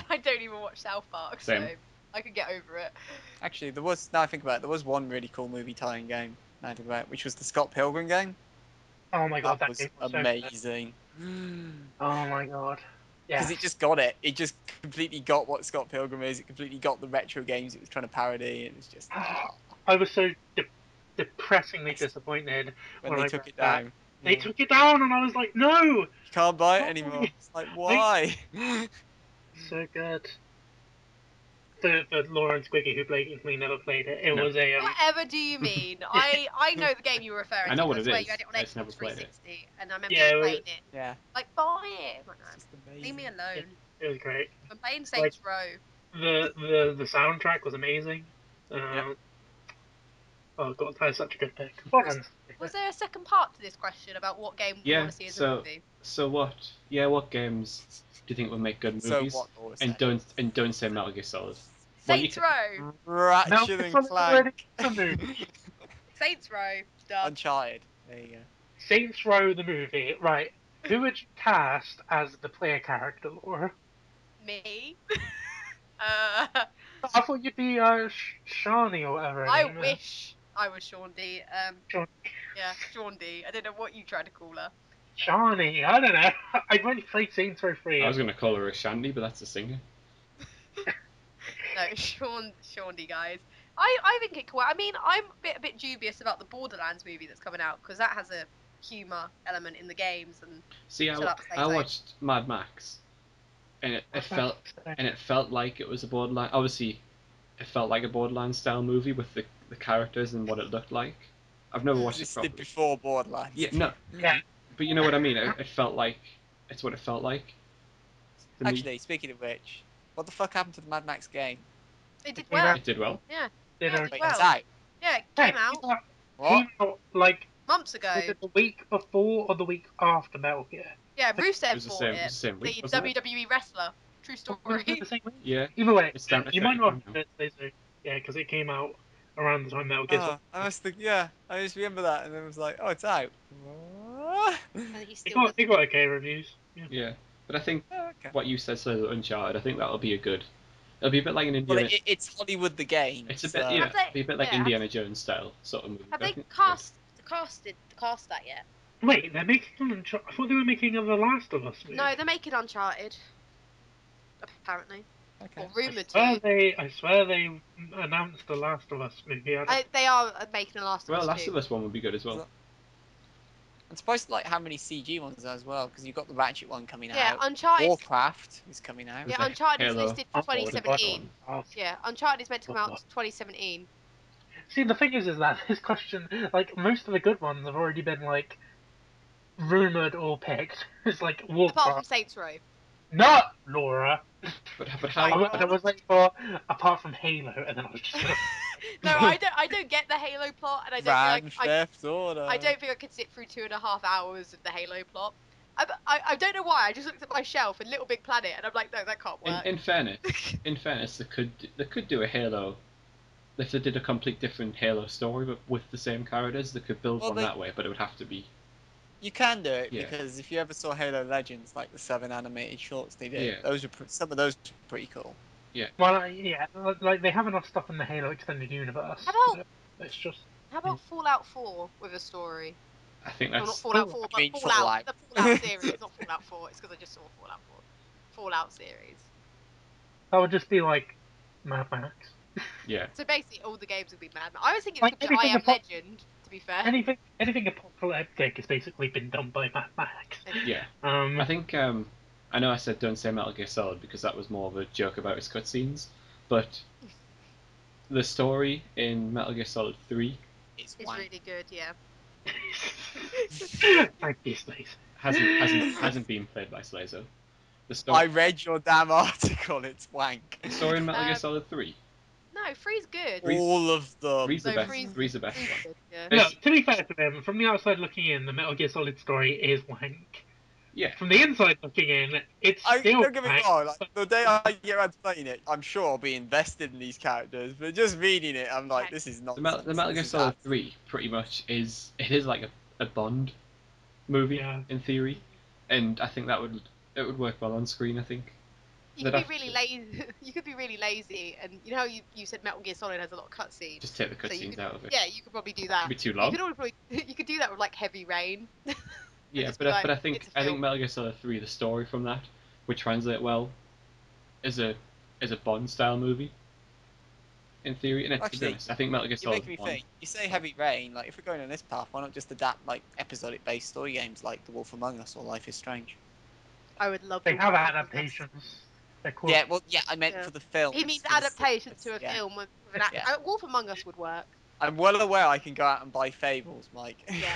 I don't even watch South Park, so I could get over it. Actually, now I think about it, there was one really cool movie tie-in game, which was the Scott Pilgrim game. Oh my god, that was amazing. Oh my god. Yeah. Because it just got it. It just completely got what Scott Pilgrim is. It completely got the retro games it was trying to parody. It was just... I was so depressingly disappointed when they took it down. They took it down, and I was like, no! You can't buy it anymore. It's like, why? So good. For Laura and Squiggy, who blatantly never played it, it was a... Whatever do you mean? I know the game you were referring to. I know what it is. You had it on Xbox 360, and I remember playing it. Yeah. Like, buy it! Leave me alone. It was great. I'm playing Saints Row. The soundtrack was amazing. Oh god, that is such a good pick. Was there a second part to this question about what game you want to see as a movie? So what? Yeah, what games do you think would make good movies? And don't say Metal Gear Solid. Saints Row. Ratchet and Clank. Saints Row. Done. Uncharted. There you go. Saints Row the movie. Right. Who would you cast as the player character, Laura? Me. I thought you'd be Shawnee or whatever. I wish I was Sean D. Yeah, Sean D. I don't know what you tried to call her. Shawnee, I don't know. I've only played Saints Row 3. I was going to call her a Shandy, but that's a singer. No, Sean D, guys. I think it could work. I mean, I'm a bit dubious about the Borderlands movie that's coming out, because that has a humour element in the games. And see, I watched Mad Max, and it felt like it was a Borderlands. Obviously, it felt like a Borderlands style movie with the characters and what it looked like. I've never watched it properly. Before Borderlands. Yeah, no. Yeah. but you know what I mean. It felt like it's what it felt like. to me. Actually, speaking of which, what the fuck happened to the Mad Max game? It did Yeah. well. It did well. Yeah, Did Yeah, a- it did Wait, well. it's out. Yeah, it Yeah, came out What? Came out like months ago. was it the week before or the week after Metal Gear? Yeah, It Rusev was the bought same. It it. was the same week, The wasn't it? WWE wrestler. True Was story. it the same week? Yeah. Either way, It's down to you might not 31 have heard it, yeah, because it came out around the time Metal Gear. Oh, I must think. Yeah, I just remember that, and then it was like, oh, it's out. What? And he It still got, doesn't. it got okay reviews. Yeah. Yeah. But I think Oh, okay. what you said, so Uncharted, I think that'll be a good. It'll be a bit like an Well, Indiana. it's Hollywood the game. It's a so- bit, yeah. Have they- It'll be a bit like yeah, have- Indiana Jones style sort of movie. Have but I they think- cast that yet? Wait, they're making an Uncharted. I thought they were making a The Last of Us movie. No, they're making Uncharted. Apparently, Okay. or rumored I swear they announced The Last of Us movie. They are making a Last of Well, Us Last 2. of Us one would be good as well. I'm surprised to like how many CG ones as well, because you've got the Ratchet one coming Yeah, out. Uncharted. Warcraft is coming out. Yeah, the Uncharted is Halo listed for Oh, the 2017. Oh. Yeah, Uncharted is meant to come out 2017. See, the thing is that this question, like, most of the good ones have already been, like, rumored or picked. It's like Apart from Warcraft. Saints Row. Not Laura. But I how? was like, for, apart from Halo, and then I was just like, No, I don't get the Halo plot, and I don't Grand feel like Theft Auto. I don't think I could sit through 2.5 hours of the Halo plot. I don't know why. I just looked at my shelf and Little Big Planet, and I'm like, no, that can't work. In fairness, they could do a Halo. If they did a complete different Halo story, but with the same characters, they could build Well, one that way. But it would have to be. You can do it Yeah. because if you ever saw Halo Legends, like the 7 animated shorts they did, Yeah. those are some of those are pretty cool. well, yeah, like, they have enough stuff in the Halo Extended Universe. How about- It's just. How about Fallout 4 with a story? I think Well, not that's. Fallout 4, I mean, but Fallout. Fallout. The Fallout series, not Fallout 4. It's because I just saw Fallout 4. Fallout series. That would just be like Mad Max. Yeah. So basically, all the games would be Mad Max. I was thinking Like it could be I anything Am apart- Legend, to be fair. Anything apocalyptic has basically been done by Mad Max. Yeah. I think. I know I said don't say Metal Gear Solid because that was more of a joke about its cutscenes, but the story in Metal Gear Solid 3 It's It's wank. really good, yeah. Thank you, Slaze. hasn't been played by Slazo. The I story, read your damn article. It's wank. the story in Metal Gear Um, Solid 3. No, 3's good. Three's- All of them. Three's the No, best. Three's- Three's the best 3's one. good, yeah. No, to be fair to them, from the outside looking in, the Metal Gear Solid story is wank. Yeah. From the inside looking in, it's I still don't get me wank. wrong. Like, the day I get around to playing it, I'm sure I'll be invested in these characters. But just reading it, I'm like, this is The nonsense. Metal Gear This is Solid abs- 3 pretty much is like a Bond movie Yeah. in theory, and I think it would work well on screen. I think. You They'd could have be really to- lazy. You could be really lazy, and you know how you said Metal Gear Solid has a lot of cutscenes. Just take the So you cutscenes could- out of it. Yeah, you could probably do that. It'd be too You long. could probably you could do that with like Heavy Rain. Yeah, just but be but I like, think it's a film. Metal Gear Solid 3, the story from that would translate well as a Bond style movie. In theory, and to be Actually, honest, I think Metal Gear You Solid make me 1. think. You say Heavy Rain, like if we're going on this path, why not just adapt like episodic-based story games like The Wolf Among Us or Life is Strange? I would love. They to have watch adaptations. They're called. Yeah, well, yeah, I meant Yeah. for the film. He means adaptation to a yeah. film with an act. Yeah. Wolf Among Us would work. I'm well aware I can go out and buy Fables, Mike. Yeah.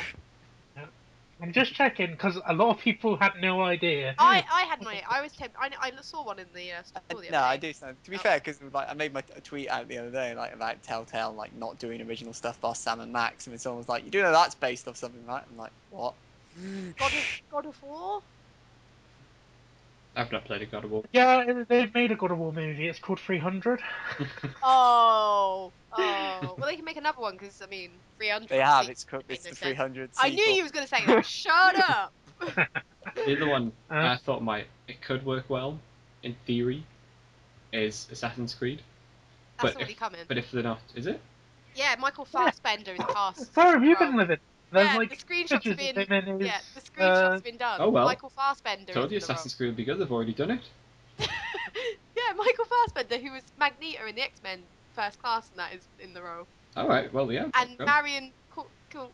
I'm just checking because a lot of people had no idea. I had no idea. I was tempted. I saw one in the store the other No, I day. do. To be Oh. fair, because like I made a tweet out the other day, like about Telltale, like not doing original stuff by Sam and Max, and then someone was like, "You do know that's based off something, right?" I'm like, "What?" God of War. I've not played a God of War. Yeah, they've made a God of War movie. It's called 300. Oh. Well, they can make another one because I mean, 300. They have. It's It's no the sense. 300. I knew you was gonna say that. Shut up. The other one Uh. I thought it could work well in theory is Assassin's Creed. That's But already coming. But if they're not, is it? Yeah, Michael Fassbender is cast. Sorry, you Well, can live it. There's yeah, like the screenshots pictures have been. of him in his, Yeah, the screenshot's been done. oh well. Michael Fassbender Told you is in the role. Assassin's Creed would be good. They've already done it. Yeah, Michael Fassbender, who was Magneto in the X-Men First Class, and that is in the role. All right. Well, yeah. And go. Marion,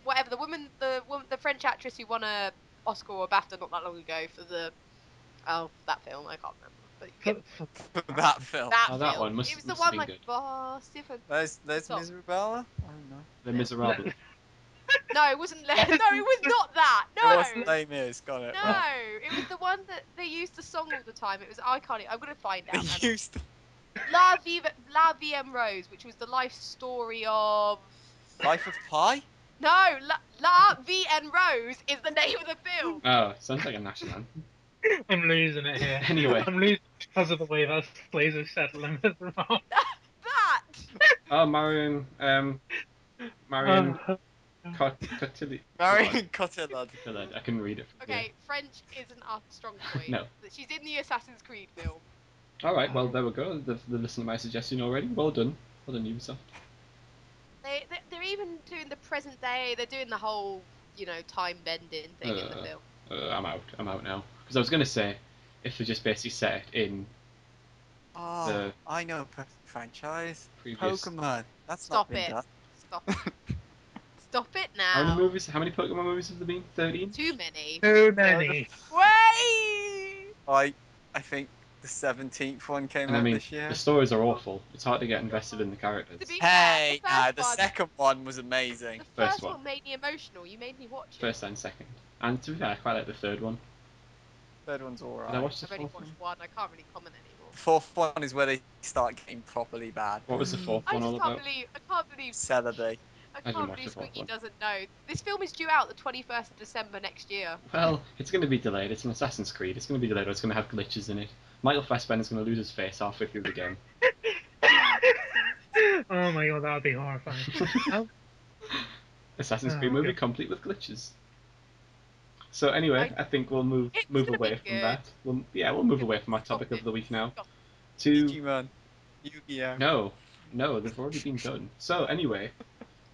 whatever the woman, the French actress who won a Oscar or a BAFTA not that long ago for that film, I can't remember. But you get that film. that Oh, film. that one must- it was must the have one been like good. vast different. There's Stop. Miserable. I don't know. Les Miserables. No, it wasn't. No, it was not that. It was No. Les Mis, got it. No, it was the one that they used the song all the time. It was I can't. I'm gonna find They out. Hang on. used to... La VM Rose, which was the life story of. Life of Pi? No, La VN Rose is the name of the film. Oh, sounds like a national anthem. I'm losing it here. Anyway. I'm losing because of the way that Slazo said limit wrong. That. Oh, Marion Cotillard. Marion Cotillard. I couldn't read it. Okay, French isn't our strong point. No. But she's in the Assassin's Creed film. All right, well there we go. They've listened to my suggestion already. Well done, Ubisoft. They're even doing the present day. They're doing the whole, time bending thing in the film. I'm out now. Because I was gonna say, if they just basically set it in Oh, I know a franchise. previous. Pokemon. That's Stop not been it. done. Stop it. Stop it now. How many Pokemon movies have there been? 13? Too many. Too many. Way! I think the 17th one came And I out mean, this year. the stories are awful. It's hard to get invested in the characters. To be Hey, fair, the second one was amazing. The First first one. one made me emotional. You made me watch it. First and second. And to be fair, I quite like the third one. Third one's Did I alright. watch the I've only fourth watched one? one. I can't really comment anymore. The fourth one is where they start getting properly bad. What was the fourth I one all just can't about? believe. Celebi. I didn't can't watch believe the fourth Squiggy one. doesn't know. This film is due out the 21st of December next year. Well, it's going to be delayed. It's an Assassin's Creed. It's going to be delayed or it's going to have glitches in it. Michael Fassbender's going to lose his face halfway through the game. Oh my god, that would be horrifying. Oh, Assassin's Oh, Creed movie okay. complete with glitches. So anyway, I think we'll move It's move gonna be away from good. that. We'll move away from our topic Stop of the week now. Stop. To Digimon. Yu-Gi-Oh! no, they've already been done. So anyway,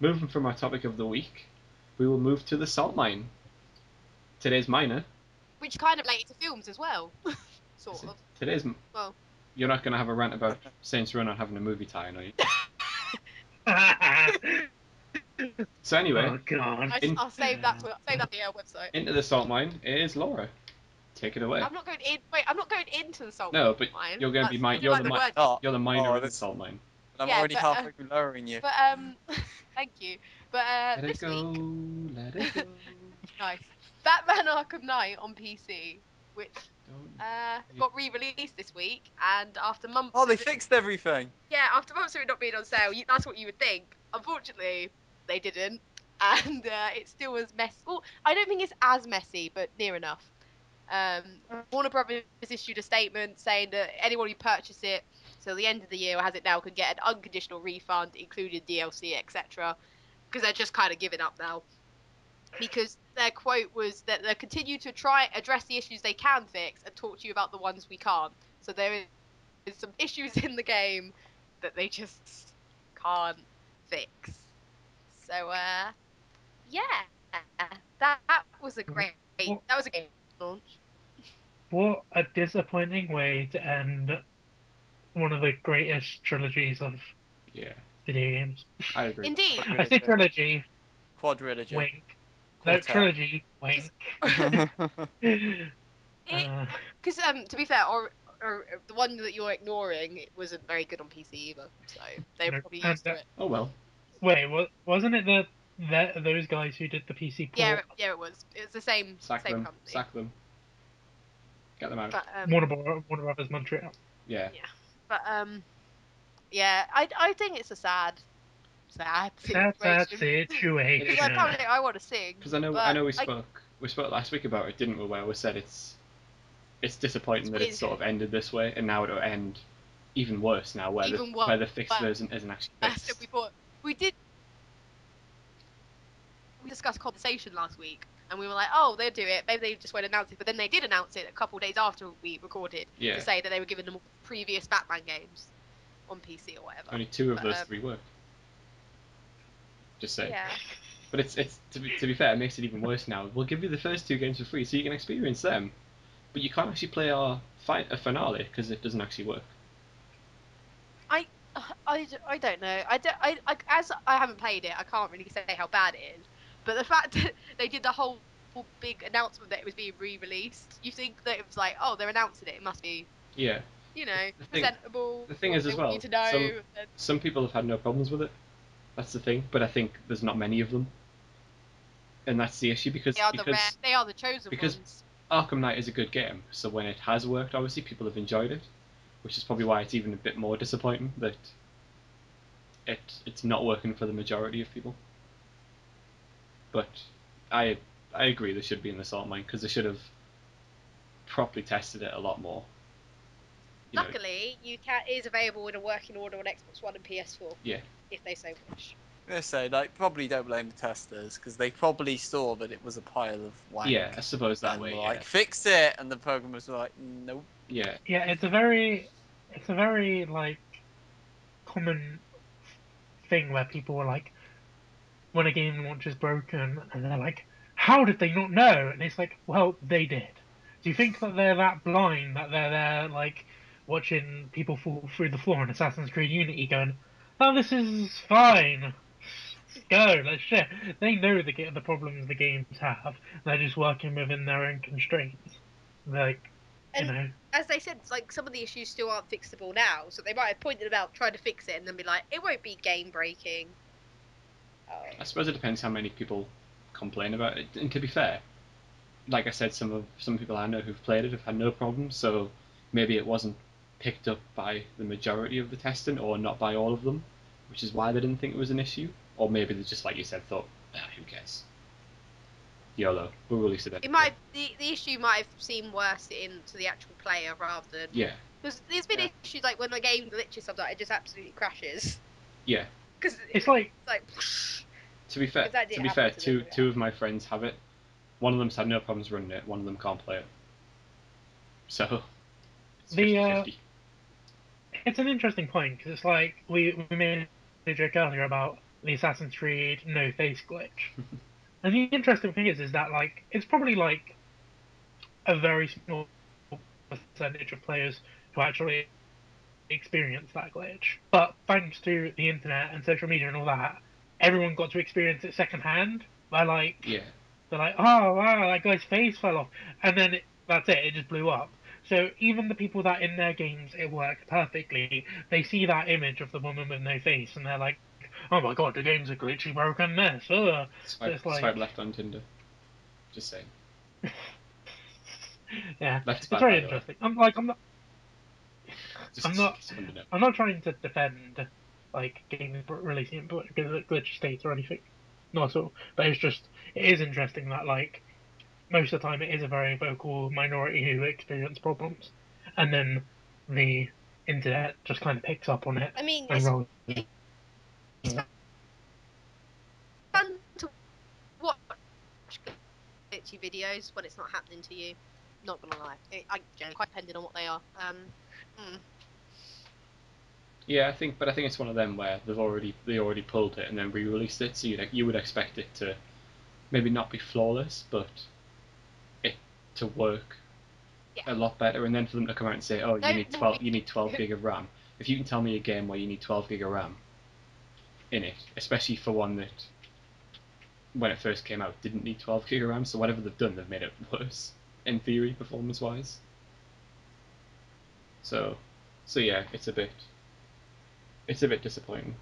moving from our topic of the week, we will move to the salt mine. Today's miner. Which kind of related to films as well. Sort of. Today's. Well. You're not going to have a rant about Saints Row not having a movie tie, are you? So anyway, oh god. I'll save that for the website. into the salt mine is Laura. Take it away. I'm not going in. Wait, I'm not going into the salt No, but mine. you're going to be That's- you're like the word. you're the miner Oh, of the that's- salt mine. I'm Yeah, already but, halfway through lowering you. But thank you. But Let it this go, week, let it go. nice. Batman Arkham Knight on PC, which Don't. got re-released this week, and after months. Oh, they of it- fixed everything. Yeah, after months of it not being on sale, that's what you would think. Unfortunately, they didn't, and it still was messy. Well, I don't think it's as messy, but near enough. Warner Brothers issued a statement saying that anyone who purchased it till the end of the year or has it now can get an unconditional refund, including DLC, etc. Because they're just kind of giving up now. Because their quote was that they'll continue to try address the issues they can fix and talk to you about the ones we can't. So there is some issues in the game that they just can't fix. So yeah, that was a great launch. What a disappointing way to end one of the greatest trilogies of Yeah, video games. I agree. Indeed. I say trilogy, Quadrilogy. wink. No, Quartet. trilogy, wink. Because to be fair, or the one that you're ignoring, it wasn't very good on PC either. So they were No, probably and, used to it. Oh well. Wait, wasn't it those guys who did the PC port? Yeah, it was. It was the same Sack same them. company. Sack them. Get them out. But, Warner Brothers Montreal. Yeah. But yeah, I think it's a sad Sad situation. situation. Because apparently I want to sing. Because I know we spoke last week about it, didn't we? Where we said it's disappointing that it's sort of ended this way, and now it'll end even worse now, where the fixed version isn't actually fixed. We discussed compensation last week, and we were like, oh, they'll do it. Maybe they just won't announce it. But then they did announce it a couple of days after we recorded to say that they were giving them previous Batman games on PC or whatever. Only 2 of those 3 work. Just saying. Yeah. But it's to be fair, it makes it even worse now. We'll give you the first 2 games for free, so you can experience them, but you can't actually play a finale because it doesn't actually work. I don't know. As I haven't played it, I can't really say how bad it is. But the fact that they did the whole big announcement that it was being re-released, you think that it was like, oh, they're announcing it. It must be, presentable. The thing is, as well, some people have had no problems with it. That's the thing. But I think there's not many of them. and that's the issue because They are the chosen because ones. Arkham Knight is a good game, so when it has worked, obviously people have enjoyed it, which is probably why it's even a bit more disappointing that it's not working for the majority of people. But I agree they should be in the salt mine because they should have properly tested it a lot more. Luckily, it is available in a working order on Xbox One and PS4. Yeah. If they so wish. So, like, probably don't blame the testers because they probably saw that it was a pile of wank. Yeah, I suppose that and way. were Yeah. like, fix it, and the programmers were like, nope. Yeah. Yeah, it's a very like common thing where people are like, when a game launch is broken, and they're like, how did they not know? And it's like, well, they did. Do you think that they're that blind that they're there like watching people fall through the floor in Assassin's Creed Unity, going, oh, this is fine. Go, let's share. They know the problems the games have. They're just working within their own constraints. Like, you And know. as they said, like some of the issues still aren't fixable now, so they might have pointed out trying to fix it and then be like, it won't be game breaking. I suppose it depends how many people complain about it. And to be fair, like I said, some people I know who've played it have had no problems. So maybe it wasn't picked up by the majority of the testing, or not by all of them, which is why they didn't think it was an issue. Or maybe they just, like you said, thought, who cares? YOLO, we'll release it. It might the issue might have seemed worse to the actual player rather than because there's been issues like when the game glitches sometimes it just absolutely crashes. Yeah. Because it's like to be fair, two of my friends have it. One of them's had no problems running it. One of them can't play it. So it's 50-50. It's an interesting point because it's like we made a joke earlier about the Assassin's Creed no face glitch. And the interesting thing is that like it's probably like a very small percentage of players who actually experience that glitch. But thanks to the internet and social media and all that, everyone got to experience it secondhand. By like, they're like, oh wow, that guy's face fell off, and then that's it. It just blew up. So even the people that in their games it worked perfectly, they see that image of the woman with no face, and they're like, oh my god, the game's a glitchy broken mess. Swipe, so it's like, swipe left on Tinder. Just saying. Yeah, it's very interesting. I'm not trying to defend like games releasing in glitchy states or anything. Not at all. But it is interesting that like most of the time it is a very vocal minority who experience problems, and then the internet just kind of picks up on it. I mean, and rolls. It's fun to watch glitchy videos when it's not happening to you. Not gonna lie, quite depending on what they are. Yeah, I think it's one of them where they already pulled it and then re-released it, so you would expect it to maybe not be flawless, but it to work a lot better, and then for them to come out and say, oh, you need 12 gig of RAM. If you can tell me a game where you need 12 gig of RAM in it, especially for one that when it first came out didn't need 12 gig of RAM, so whatever they've done, they've made it worse in theory, performance wise. So yeah, it's a bit disappointing.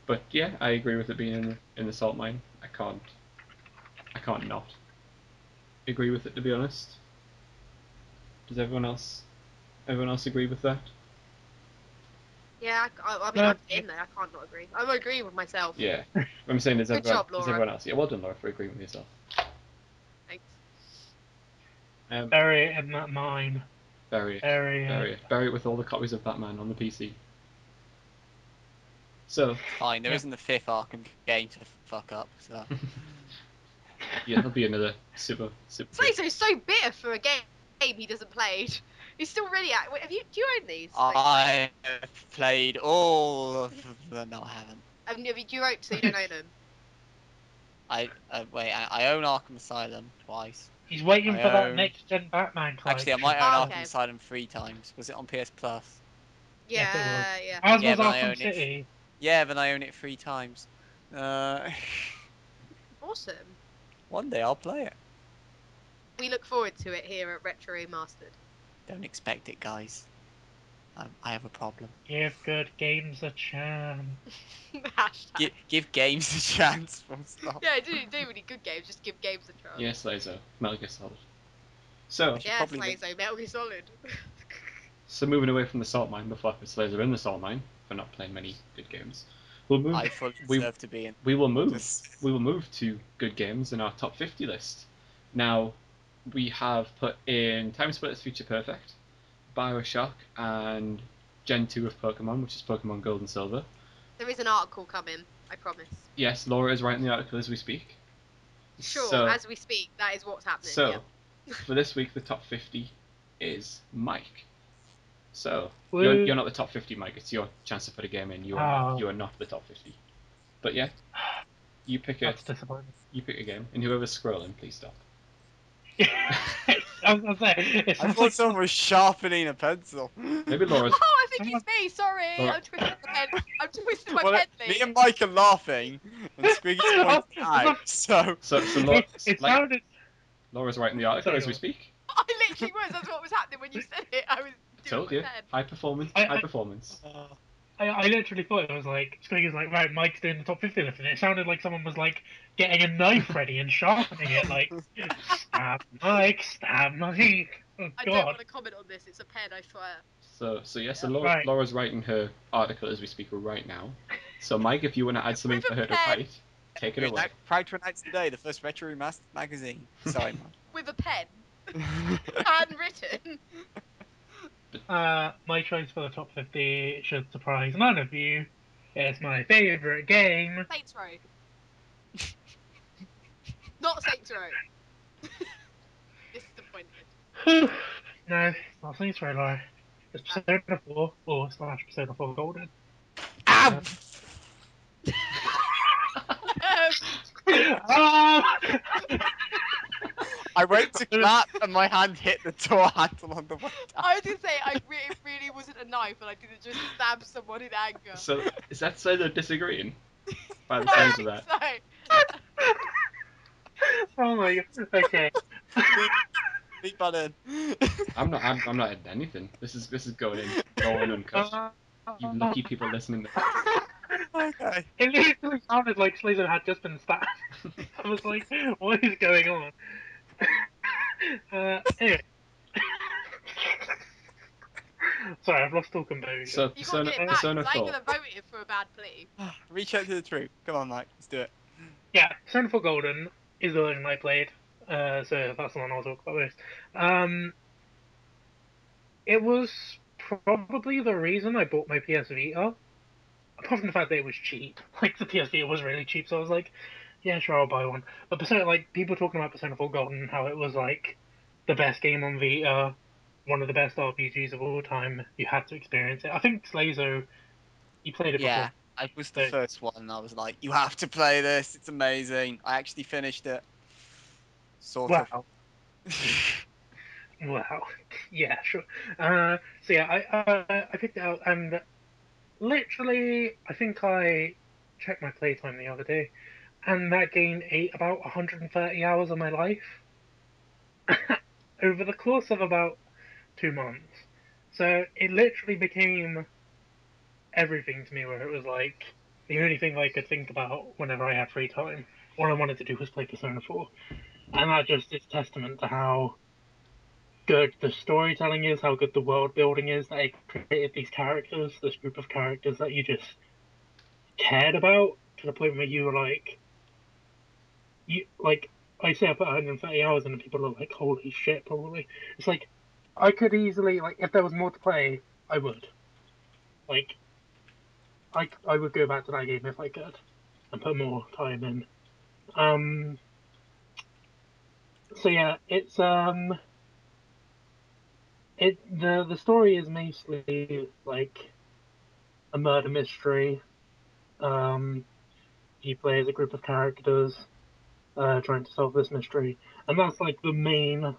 But yeah, I agree with it being in the salt mine. I can't not agree with it, to be honest. Does everyone else agree with that? Yeah, I mean, I'm in there. I can't not agree. I'm agreeing with myself. Yeah, I'm saying Good job, Laura. Does everyone else? Yeah, well done, Laura, for agreeing with yourself. Thanks. Bury it in that mine. Bury it with all the copies of Batman on the PC. So fine, there isn't the 5th Arkham game to fuck up. So yeah, there'll be another super. Slazo's so bitter for a game he doesn't play. He's still really do you own these? I have played all of them. No, I haven't. Do you own, so you don't own them? I own Arkham Asylum twice. He's waiting for that next gen Batman collection. Actually, I might own Arkham Asylum 3 times. Was it on PS Plus? Yeah, yes, As was Arkham City. Yeah, then I own it 3 times. Awesome. One day I'll play it. We look forward to it here at Retro Remastered. Don't expect it, guys. I have a problem. Give good games a chance. Hashtag. Give games a chance. Full stop. Yeah, do really good games. Just give games a chance. Yes, Slazo. Metal Gear Solid. So, should Yeah, probably link- Slazo, Metal Gear Solid. so moving away from the salt mine before I put Slazo in the salt mine for not playing many good games, we'll move. I fully we, deserve to be in. we will move. Just- We will move to good games in our top 50 list. Now, we have put in Time Splitters Future Perfect, Bioshock, and Gen 2 of Pokemon, which is Pokemon Gold and Silver. There is an article coming, I promise. Yes, Laura is writing the article as we speak. Sure, So, as we speak, that is what's happening. so yeah. for this week, the top 50 is Mike. So, Woo. you're not the top 50, Mike. It's your chance to put a game in. You are not the top 50. But yeah, you pick a That's disappointing. game, and whoever's scrolling, please stop. I was gonna say, it I sounds thought like someone was sharpening a pencil. Maybe Laura's. Oh, I think it's me. Sorry, Laura- I'm twisting the pen. I'm twisting my Well, pen. me and Mike are laughing, and Squiggy's pointing out. So So Laura, it like, sounded. Laura's writing the article Sorry, as we go on. speak. I literally was. That's what was happening when you said it. I was doing Told my you, pen. high performance, I- high performance. I literally thought it was like Squiggy's like, right, Mike's doing the top 50 list, and it sounded like someone was like getting a knife ready and sharpening it, like stab Mike, stab Mike. Oh I don't God! want to comment on this. It's a pen, I swear. So yes, Yeah. Right. Laura's writing her article as we speak right now. So Mike, if you want to add something With for a her to pen. write, take it away. Proud to announce today the first Retro Remastered magazine. Sorry, With a pen, man. handwritten. My choice for the top 50 should surprise none of you. It's my favorite game. Saints Row. Not Saints Row. Disappointed. No, it's not Saints Row, Laura. It's Persona 4 or slash Persona 4 Golden. Ow! Ah! I went to clap and my hand hit the door handle on the way down. I was gonna say it really wasn't a knife, and I didn't just stab someone in anger. So is that Slazo disagreeing? By the I sounds of think that. so. Oh my god. Okay. Beat button. I'm not adding anything. This is going in raw and uncut. You lucky people listening. Okay. It literally sounded like Slazo had just been stabbed. I was like, what is going on? Anyway. Sorry, I've lost all composure. So You gotta get it back, Persona 'cause I ain't 4. gonna vote it for a bad plea. Reach out to the truth. Come on, Mike. Let's do it. Yeah, Persona 4 Golden is the version I played, so that's the one I'll talk about most. It was probably the reason I bought my PS Vita, apart from the fact that it was cheap. Like, the PS Vita was really cheap, so I was like, yeah, sure, I'll buy one. But Persona, like, people talking about Persona 4 Golden, how it was, like, the best game on Vita, one of the best RPGs of all time, you had to experience it. I think Slazo, you played it Yeah, before. I was the So- first one, and I was like, "You have to play this. It's amazing." I actually finished it. Sort Wow. of. Wow. Yeah, sure. So yeah, I picked it out, and literally, I think I checked my playtime the other day, and that game ate about 130 hours of my life over the course of about 2 months. So it literally became everything to me, where it was like the only thing I could think about whenever I had free time. All I wanted to do was play Persona 4, and that just is testament to how good the storytelling is, how good the world building is. That it created these characters, this group of characters that you just cared about to the point where you were like, I say I put 130 hours in, and people are like, holy shit, probably. It's like I could easily, like, if there was more to play, I would. Like, I would go back to that game if I could and put more time in. So yeah, it's the story is mostly like a murder mystery. Um, you play as a group of characters trying to solve this mystery, and that's like the main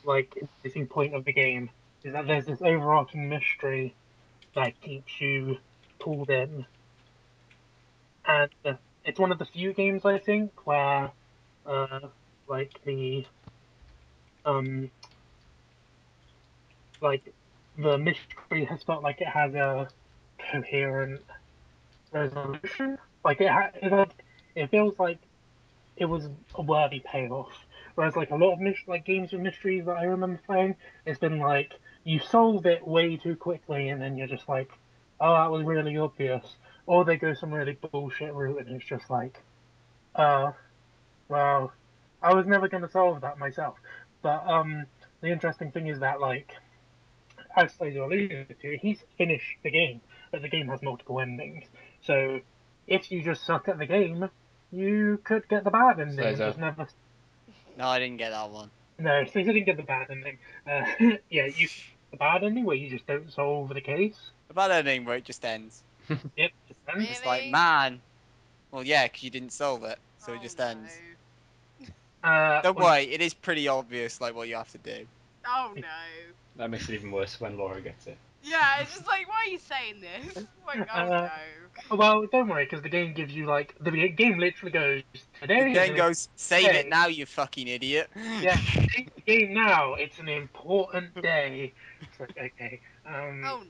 like interesting point of the game is that there's this overarching mystery that keeps you pulled in, and it's one of the few games I think where uh, like the um like the mystery has felt like it has a coherent resolution. Like it feels like it was a worthy payoff. Whereas like a lot of games with mysteries that I remember playing, it's been like you solve it way too quickly, and then you're just like, oh, that was really obvious. Or they go some really bullshit route, and it's just like, uh, well, I was never going to solve that myself. But the interesting thing is that like as Slazo alluded to, he's finished the game, but the game has multiple endings. So if you just suck at the game, you could get the bad ending and Slazo. just never. No, I didn't get that one. No, Slazo didn't get the bad ending. Yeah, you the bad ending where you just don't solve the case. About that name where it just ends. Yep, just ends. It's like, Really? man. Well, yeah, because you didn't solve it, so it Oh, just no. ends. Don't Well, worry, it is pretty obvious, like what you have to do. Oh no. That makes it even worse when Laura gets it. Yeah, it's just like, why are you saying this? Like, oh uh, no. well, don't worry, because the game gives you like the game literally goes The today is game an goes, save it day. now, you fucking idiot. Yeah, save the game now. It's an important day. It's like okay. Oh no.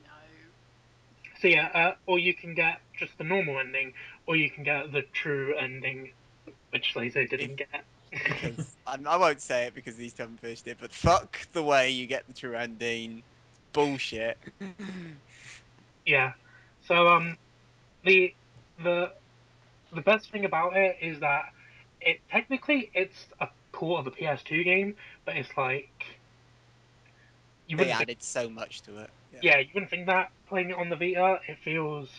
So yeah, or you can get just the normal ending, or you can get the true ending, which Slazo If, didn't get. because I won't say it because these two haven't finished it, but fuck the way you get the true ending. Bullshit. Yeah. So the the the best thing about it is that it's a port of a PS2 game, but it's like you They wouldn't think, added so much to it. Yeah. yeah, you wouldn't think that playing it on the Vita. It feels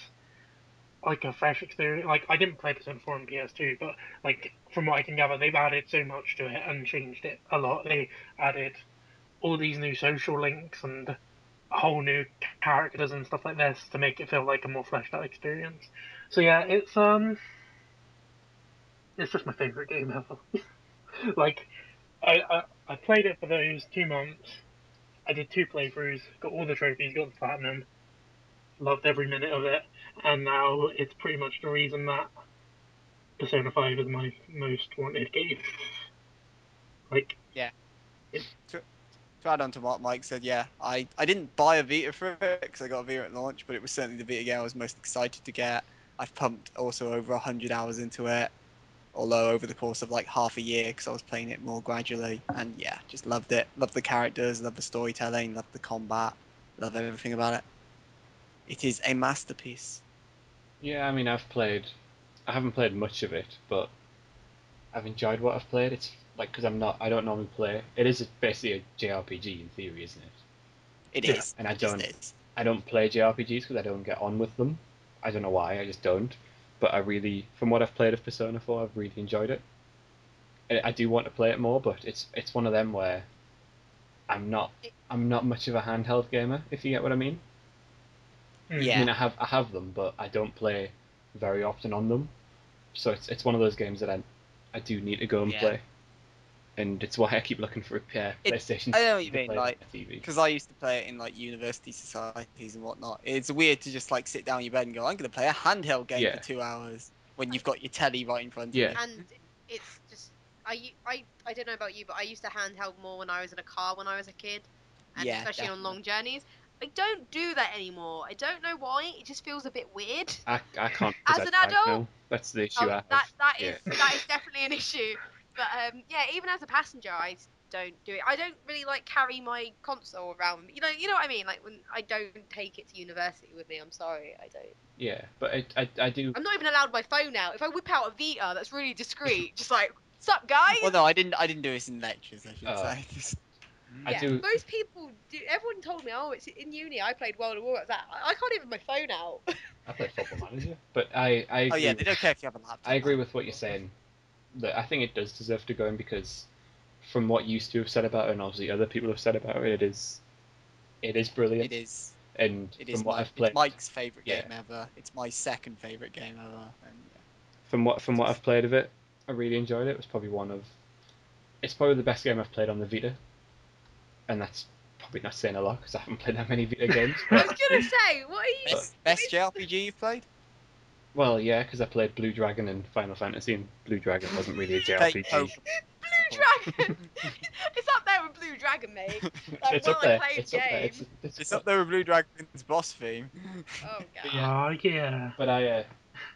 like a fresh experience. Like I didn't play Persona 4 on PS2, but like from what I can gather, they've added so much to it and changed it a lot. They added all these new social links and whole new characters and stuff like this to make it feel like a more fleshed out experience. So yeah, it's just my favorite game ever. Like I played it for those 2 months. I did 2 playthroughs, got all the trophies, got the platinum, loved every minute of it, and now it's pretty much the reason that Persona 5 is my most wanted game. Like, Yeah. it, To add on to what Mike said, yeah, I didn't buy a Vita for it because I got a Vita at launch, but it was certainly the Vita game I was most excited to get. I've pumped also over 100 hours into it, although over the course of like half a year because I was playing it more gradually. And yeah, just loved it. Loved the characters, loved the storytelling, loved the combat, loved everything about it. It is a masterpiece. Yeah, I mean, I haven't played much of it, but I've enjoyed what I've played. It's like because I don't normally play. It is basically a JRPG in theory, isn't it? It yeah, is. And It just is. I don't play JRPGs because I don't get on with them. I don't know why, I just don't. But from what I've played of Persona 4, I've really enjoyed it. I do want to play it more, but it's one of them where I'm not It, I'm not much of a handheld gamer, if you get what I mean. I mm, mean, Yeah. I have them, but I don't play very often on them. So it's one of those games that I do need to go and Yeah. play, and it's why I keep looking for a It's. PlayStation I know what you to mean. play it on Like, my TV. because I used to play it in like university societies and whatnot. It's weird to just like sit down in your bed and go, "I'm going to play a handheld game for Yeah, 2 hours" when you've like, got your telly right in front of yeah, you. and it's just I don't know about you, but I used to handheld more when I was in a car when I was a kid, and Yeah, especially on definitely. long journeys. I don't do that anymore. I don't know why. It just feels a bit weird. I can't because As I an drive adult, now. That's the issue oh, I have. that Yeah, is definitely an issue. But yeah, even as a passenger, I don't do it. I don't really like carry my console around. You know what I mean. Like when I don't take it to university with me. I'm sorry, I don't. yeah, but I do. I'm not even allowed my phone out. If I whip out a Vita, that's really discreet. Just like, sup, guys? Well, no, I didn't. I didn't do this in lectures. I should Uh, say. I Yeah, do. most people do. Everyone told me, oh, it's in uni. I played World of Warcraft. I can't even my phone out. I play Football Manager, but I Oh yeah, agree. they don't care if you have a I laptop, agree man. with what you're saying. That I think it does deserve to go in because from what you used to have said about it, and obviously other people have said about it, it is It brilliant. is. And It from is what my. I've It's played, Mike's favorite yeah, game ever. It's my second favorite game ever, and yeah, from what just I've played of it, I really enjoyed it. It was probably it's probably the best game I've played on the Vita, and that's probably not saying a lot because I haven't played that many Vita games. I But was gonna say, what are you? but best JRPG you've played. well, yeah, because I played Blue Dragon and Final Fantasy, and Blue Dragon wasn't really a Fate JRPG. Pokemon. Dragon. It's up there with Blue Dragon, mate. Like It's one up of my there. played It's up there. games. It's up there with Blue Dragon's boss theme. Oh god. Yeah. Oh yeah. But I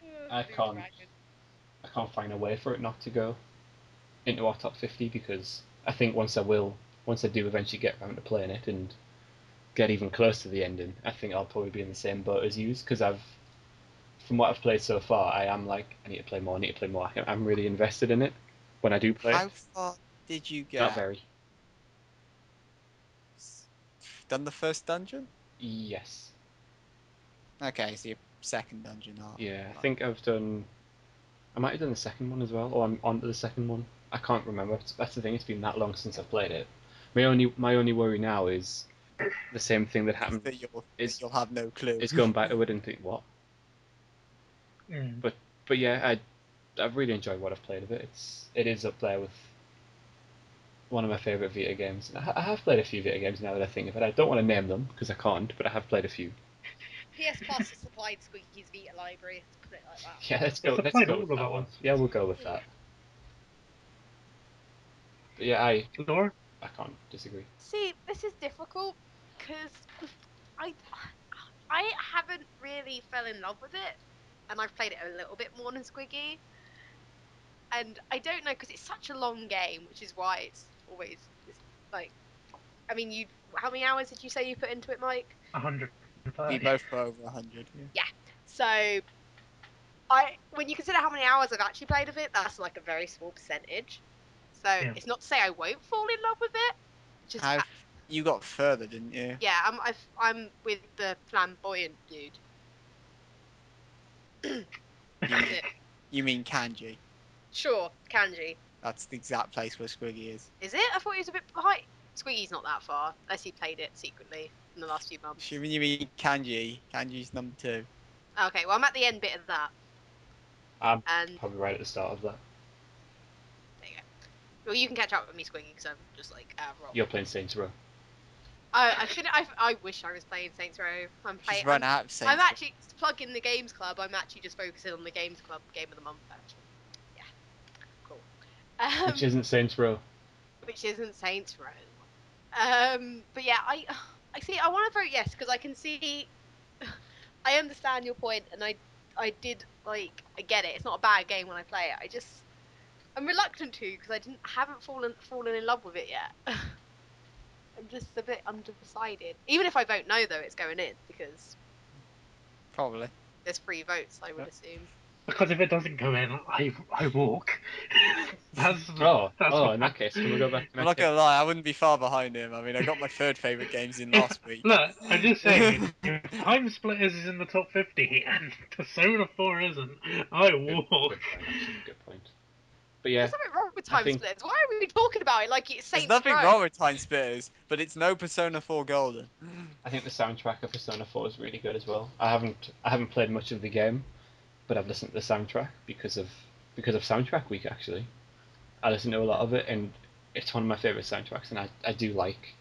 Blue can't. Dragon. I can't find a way for it not to go into our top 50 because I think once I do eventually get around to playing it and get even close to the ending, I think I'll probably be in the same boat as you because from what I've played so far, I am like, I need to play more, I need to play more. I'm really invested in it when I do play How it. far did you get? Not very. Done the first dungeon? Yes. Okay, so your second dungeon arc. Yeah, I think I might have done the second one as well, or I'm on to the second one. I can't remember. That's the thing, it's been that long since I've played it. My only worry now is the same thing that happened That you'll have no clue. is going back to it and think, what? Mm. But yeah, I've really enjoyed what I've played of it. It is up there with one of my favourite Vita games. I have played a few Vita games now that I think of it. I don't want to name them because I can't, but I have played a few. PS Plus has supplied Squiggy's Vita library. Let's put it like that. Yeah, let's go. It's Let's applied go all with of that that one. one. Yeah, we'll go with that. But yeah, Laura? I can't disagree. See, this is difficult because I I haven't really fell in love with it, and I've played it a little bit more than Squiggy, and I don't know because it's such a long game, which is why it's like, I mean, how many hours did you say you put into it, Mike? We 130. both put over 100. Yeah. So when you consider how many hours I've actually played of it, that's like a very small percentage. So Yeah. it's not to say I won't fall in love with it. Just You got further, didn't you? yeah, I'm with the flamboyant dude. That's it. You mean Kanji? Sure, Kanji. That's the exact place where Squiggy is. Is it? I thought he was a bit behind. Squiggy's not that far, unless he played it secretly in the last few months. Assuming you mean Kanji. Kanji's number 2. Okay, well I'm at the end bit of that, I'm and probably right at the start of that. there you go. Well, you can catch up with me, Squiggy, because I'm just like roll. You're playing Saints Row. I wish I was playing Saints Row. She's run out of Saints I'm Row. actually to plug in the Games Club. I'm actually just focusing on the Games Club Game of the Month. Actually, yeah, cool. Which isn't Saints Row. Which isn't Saints Row. But yeah, I see. I want to vote yes because I can see. I understand your point, and I did like. I get it. It's not a bad game when I play it. I'm reluctant to because haven't fallen in love with it yet. I'm just a bit undecided. Even if I vote no, though, it's going in because Probably. there's 3 votes. I would assume. Because if it doesn't go in, I walk. that's In what that case, can we go back? I'm not gonna lie, I wouldn't be far behind him. I mean, I got my third favourite games in last week. Look, I'm just saying, if Time Splitters is in the top 50 and Persona 4 isn't, I walk. Good point, actually, good point. But yeah, There's something wrong with Time think- Splitters. Why are we talking about it like it's There's Saints nothing Row? wrong with Time Spitters, but it's no Persona 4 Golden. I think the soundtrack of Persona 4 is really good as well. I haven't played much of the game, but I've listened to the soundtrack because of Soundtrack Week actually. I listen to a lot of it, and it's one of my favourite soundtracks, and I do like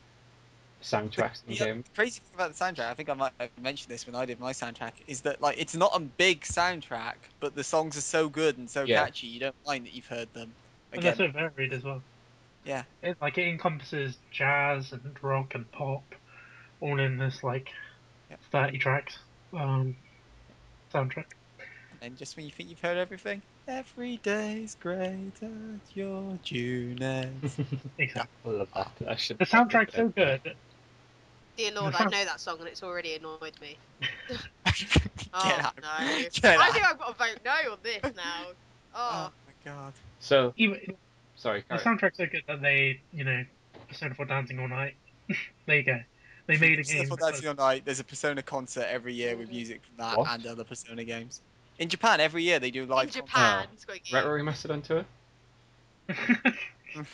soundtracks in The games. crazy thing about the soundtrack, I think I might have mentioned this when I did my soundtrack, is that like it's not a big soundtrack, but the songs are so good and so Yeah. catchy, you don't mind that you've heard them. And they're Again, so varied as well. yeah. It encompasses jazz and rock and pop, all in this Yep. 30 tracks soundtrack. And just when you think you've heard everything, every day's great at your Junes. Exactly. I love that. I should. The soundtrack's so good. Dear Lord, I know that song and it's already annoyed me. Oh Get out. no! Get I out. think I've got to vote no on this now. Oh Oh, my god. So Even sorry, the carry on. soundtrack's so good that they, Persona 4 Dancing All Night. There you go. They made a game. Stuff like that night. There's a Persona concert every year with music from that What? and other Persona games. In Japan, every year they do live. in Japan, Oh. Squiggy. Retro Remastered on tour.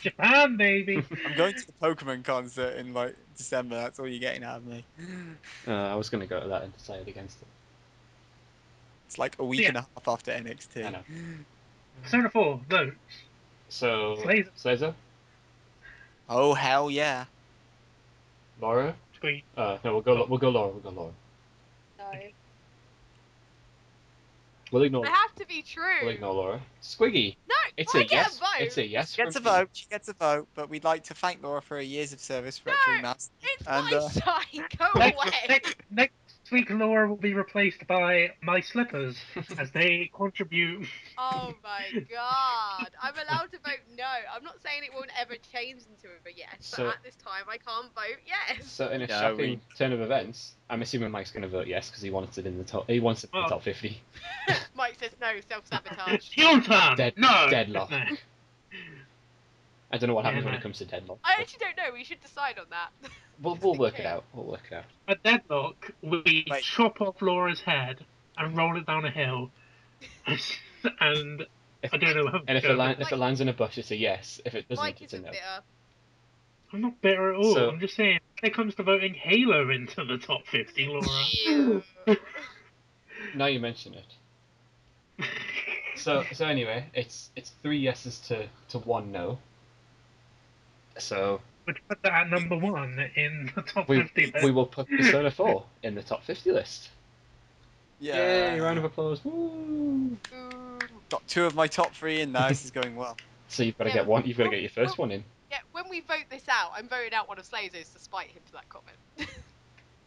Japan, baby. I'm going to the Pokemon concert in like December. That's all you're getting out of me. I was going to go to that and decided against it. It's like a week Yeah. and a half after NXT. I know. Persona 4, no. So Slazo. Slazo, Oh hell yeah! Laura. Squeak. No, we'll go Laura. We'll go Laura. No. We'll ignore. They have to be true. We'll ignore Laura. Squiggy. No, It's I a get a yes. vote? It's a yes. She gets a from me. vote. She gets a vote. But we'd like to thank Laura for her years of service for No, Retro Remastered. It's And my side. Go Next, away. next week, Laura will be replaced by my slippers as they contribute. Oh my god. I'm allowed to vote no. I'm not saying it won't ever change into a yes, So- but at this time I can't vote yes. So in a No, shocking turn of events, I'm assuming Mike's going to vote yes because he wants it in the top. He wants it in the Oh. top 50. Mike says no, self-sabotage. Your turn. No. Deadlock. No. I don't know what Yeah, happens when no. it comes to deadlock. I but actually don't know. We should decide on that. We'll Just in work it case. out. We'll work it out. At deadlock, we Wait. chop off Laura's head and roll it down a hill, and If- I don't know how. And if to it, go. if it lands in a bush, it's a yes. If it doesn't, Mike it's a isn't no. bitter. I'm not bitter at all. So- I'm just saying, when it comes to voting Halo into the top 50, Laura. Ew. Now you mention it. So anyway, it's 3 yeses to 1 no. So Which put that at number 1 in the top we 50. we will put Persona 4 in the top 50 list. yeah, Yay! Round of applause. Woo! Ooh. got 2 of my top 3 in now. This is going well. So you've got to Yeah, get one. You've got to well- get your first one in. Yeah, when we vote this out, I'm voting out one of Slazo's to spite him for that comment.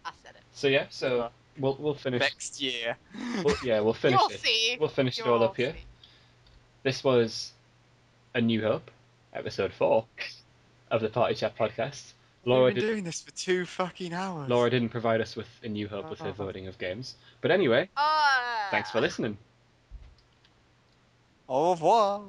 I said it. So yeah. So we'll finish. Next year. We'll finish You'll it. see. We'll finish it all up here. see. This was A New Hope, episode 4 of the Party Chat podcast. Laura We've been did. doing this for 2 fucking hours. Laura didn't provide us with A New Hope with her voting of games. But anyway, Ah. thanks for listening. Au revoir.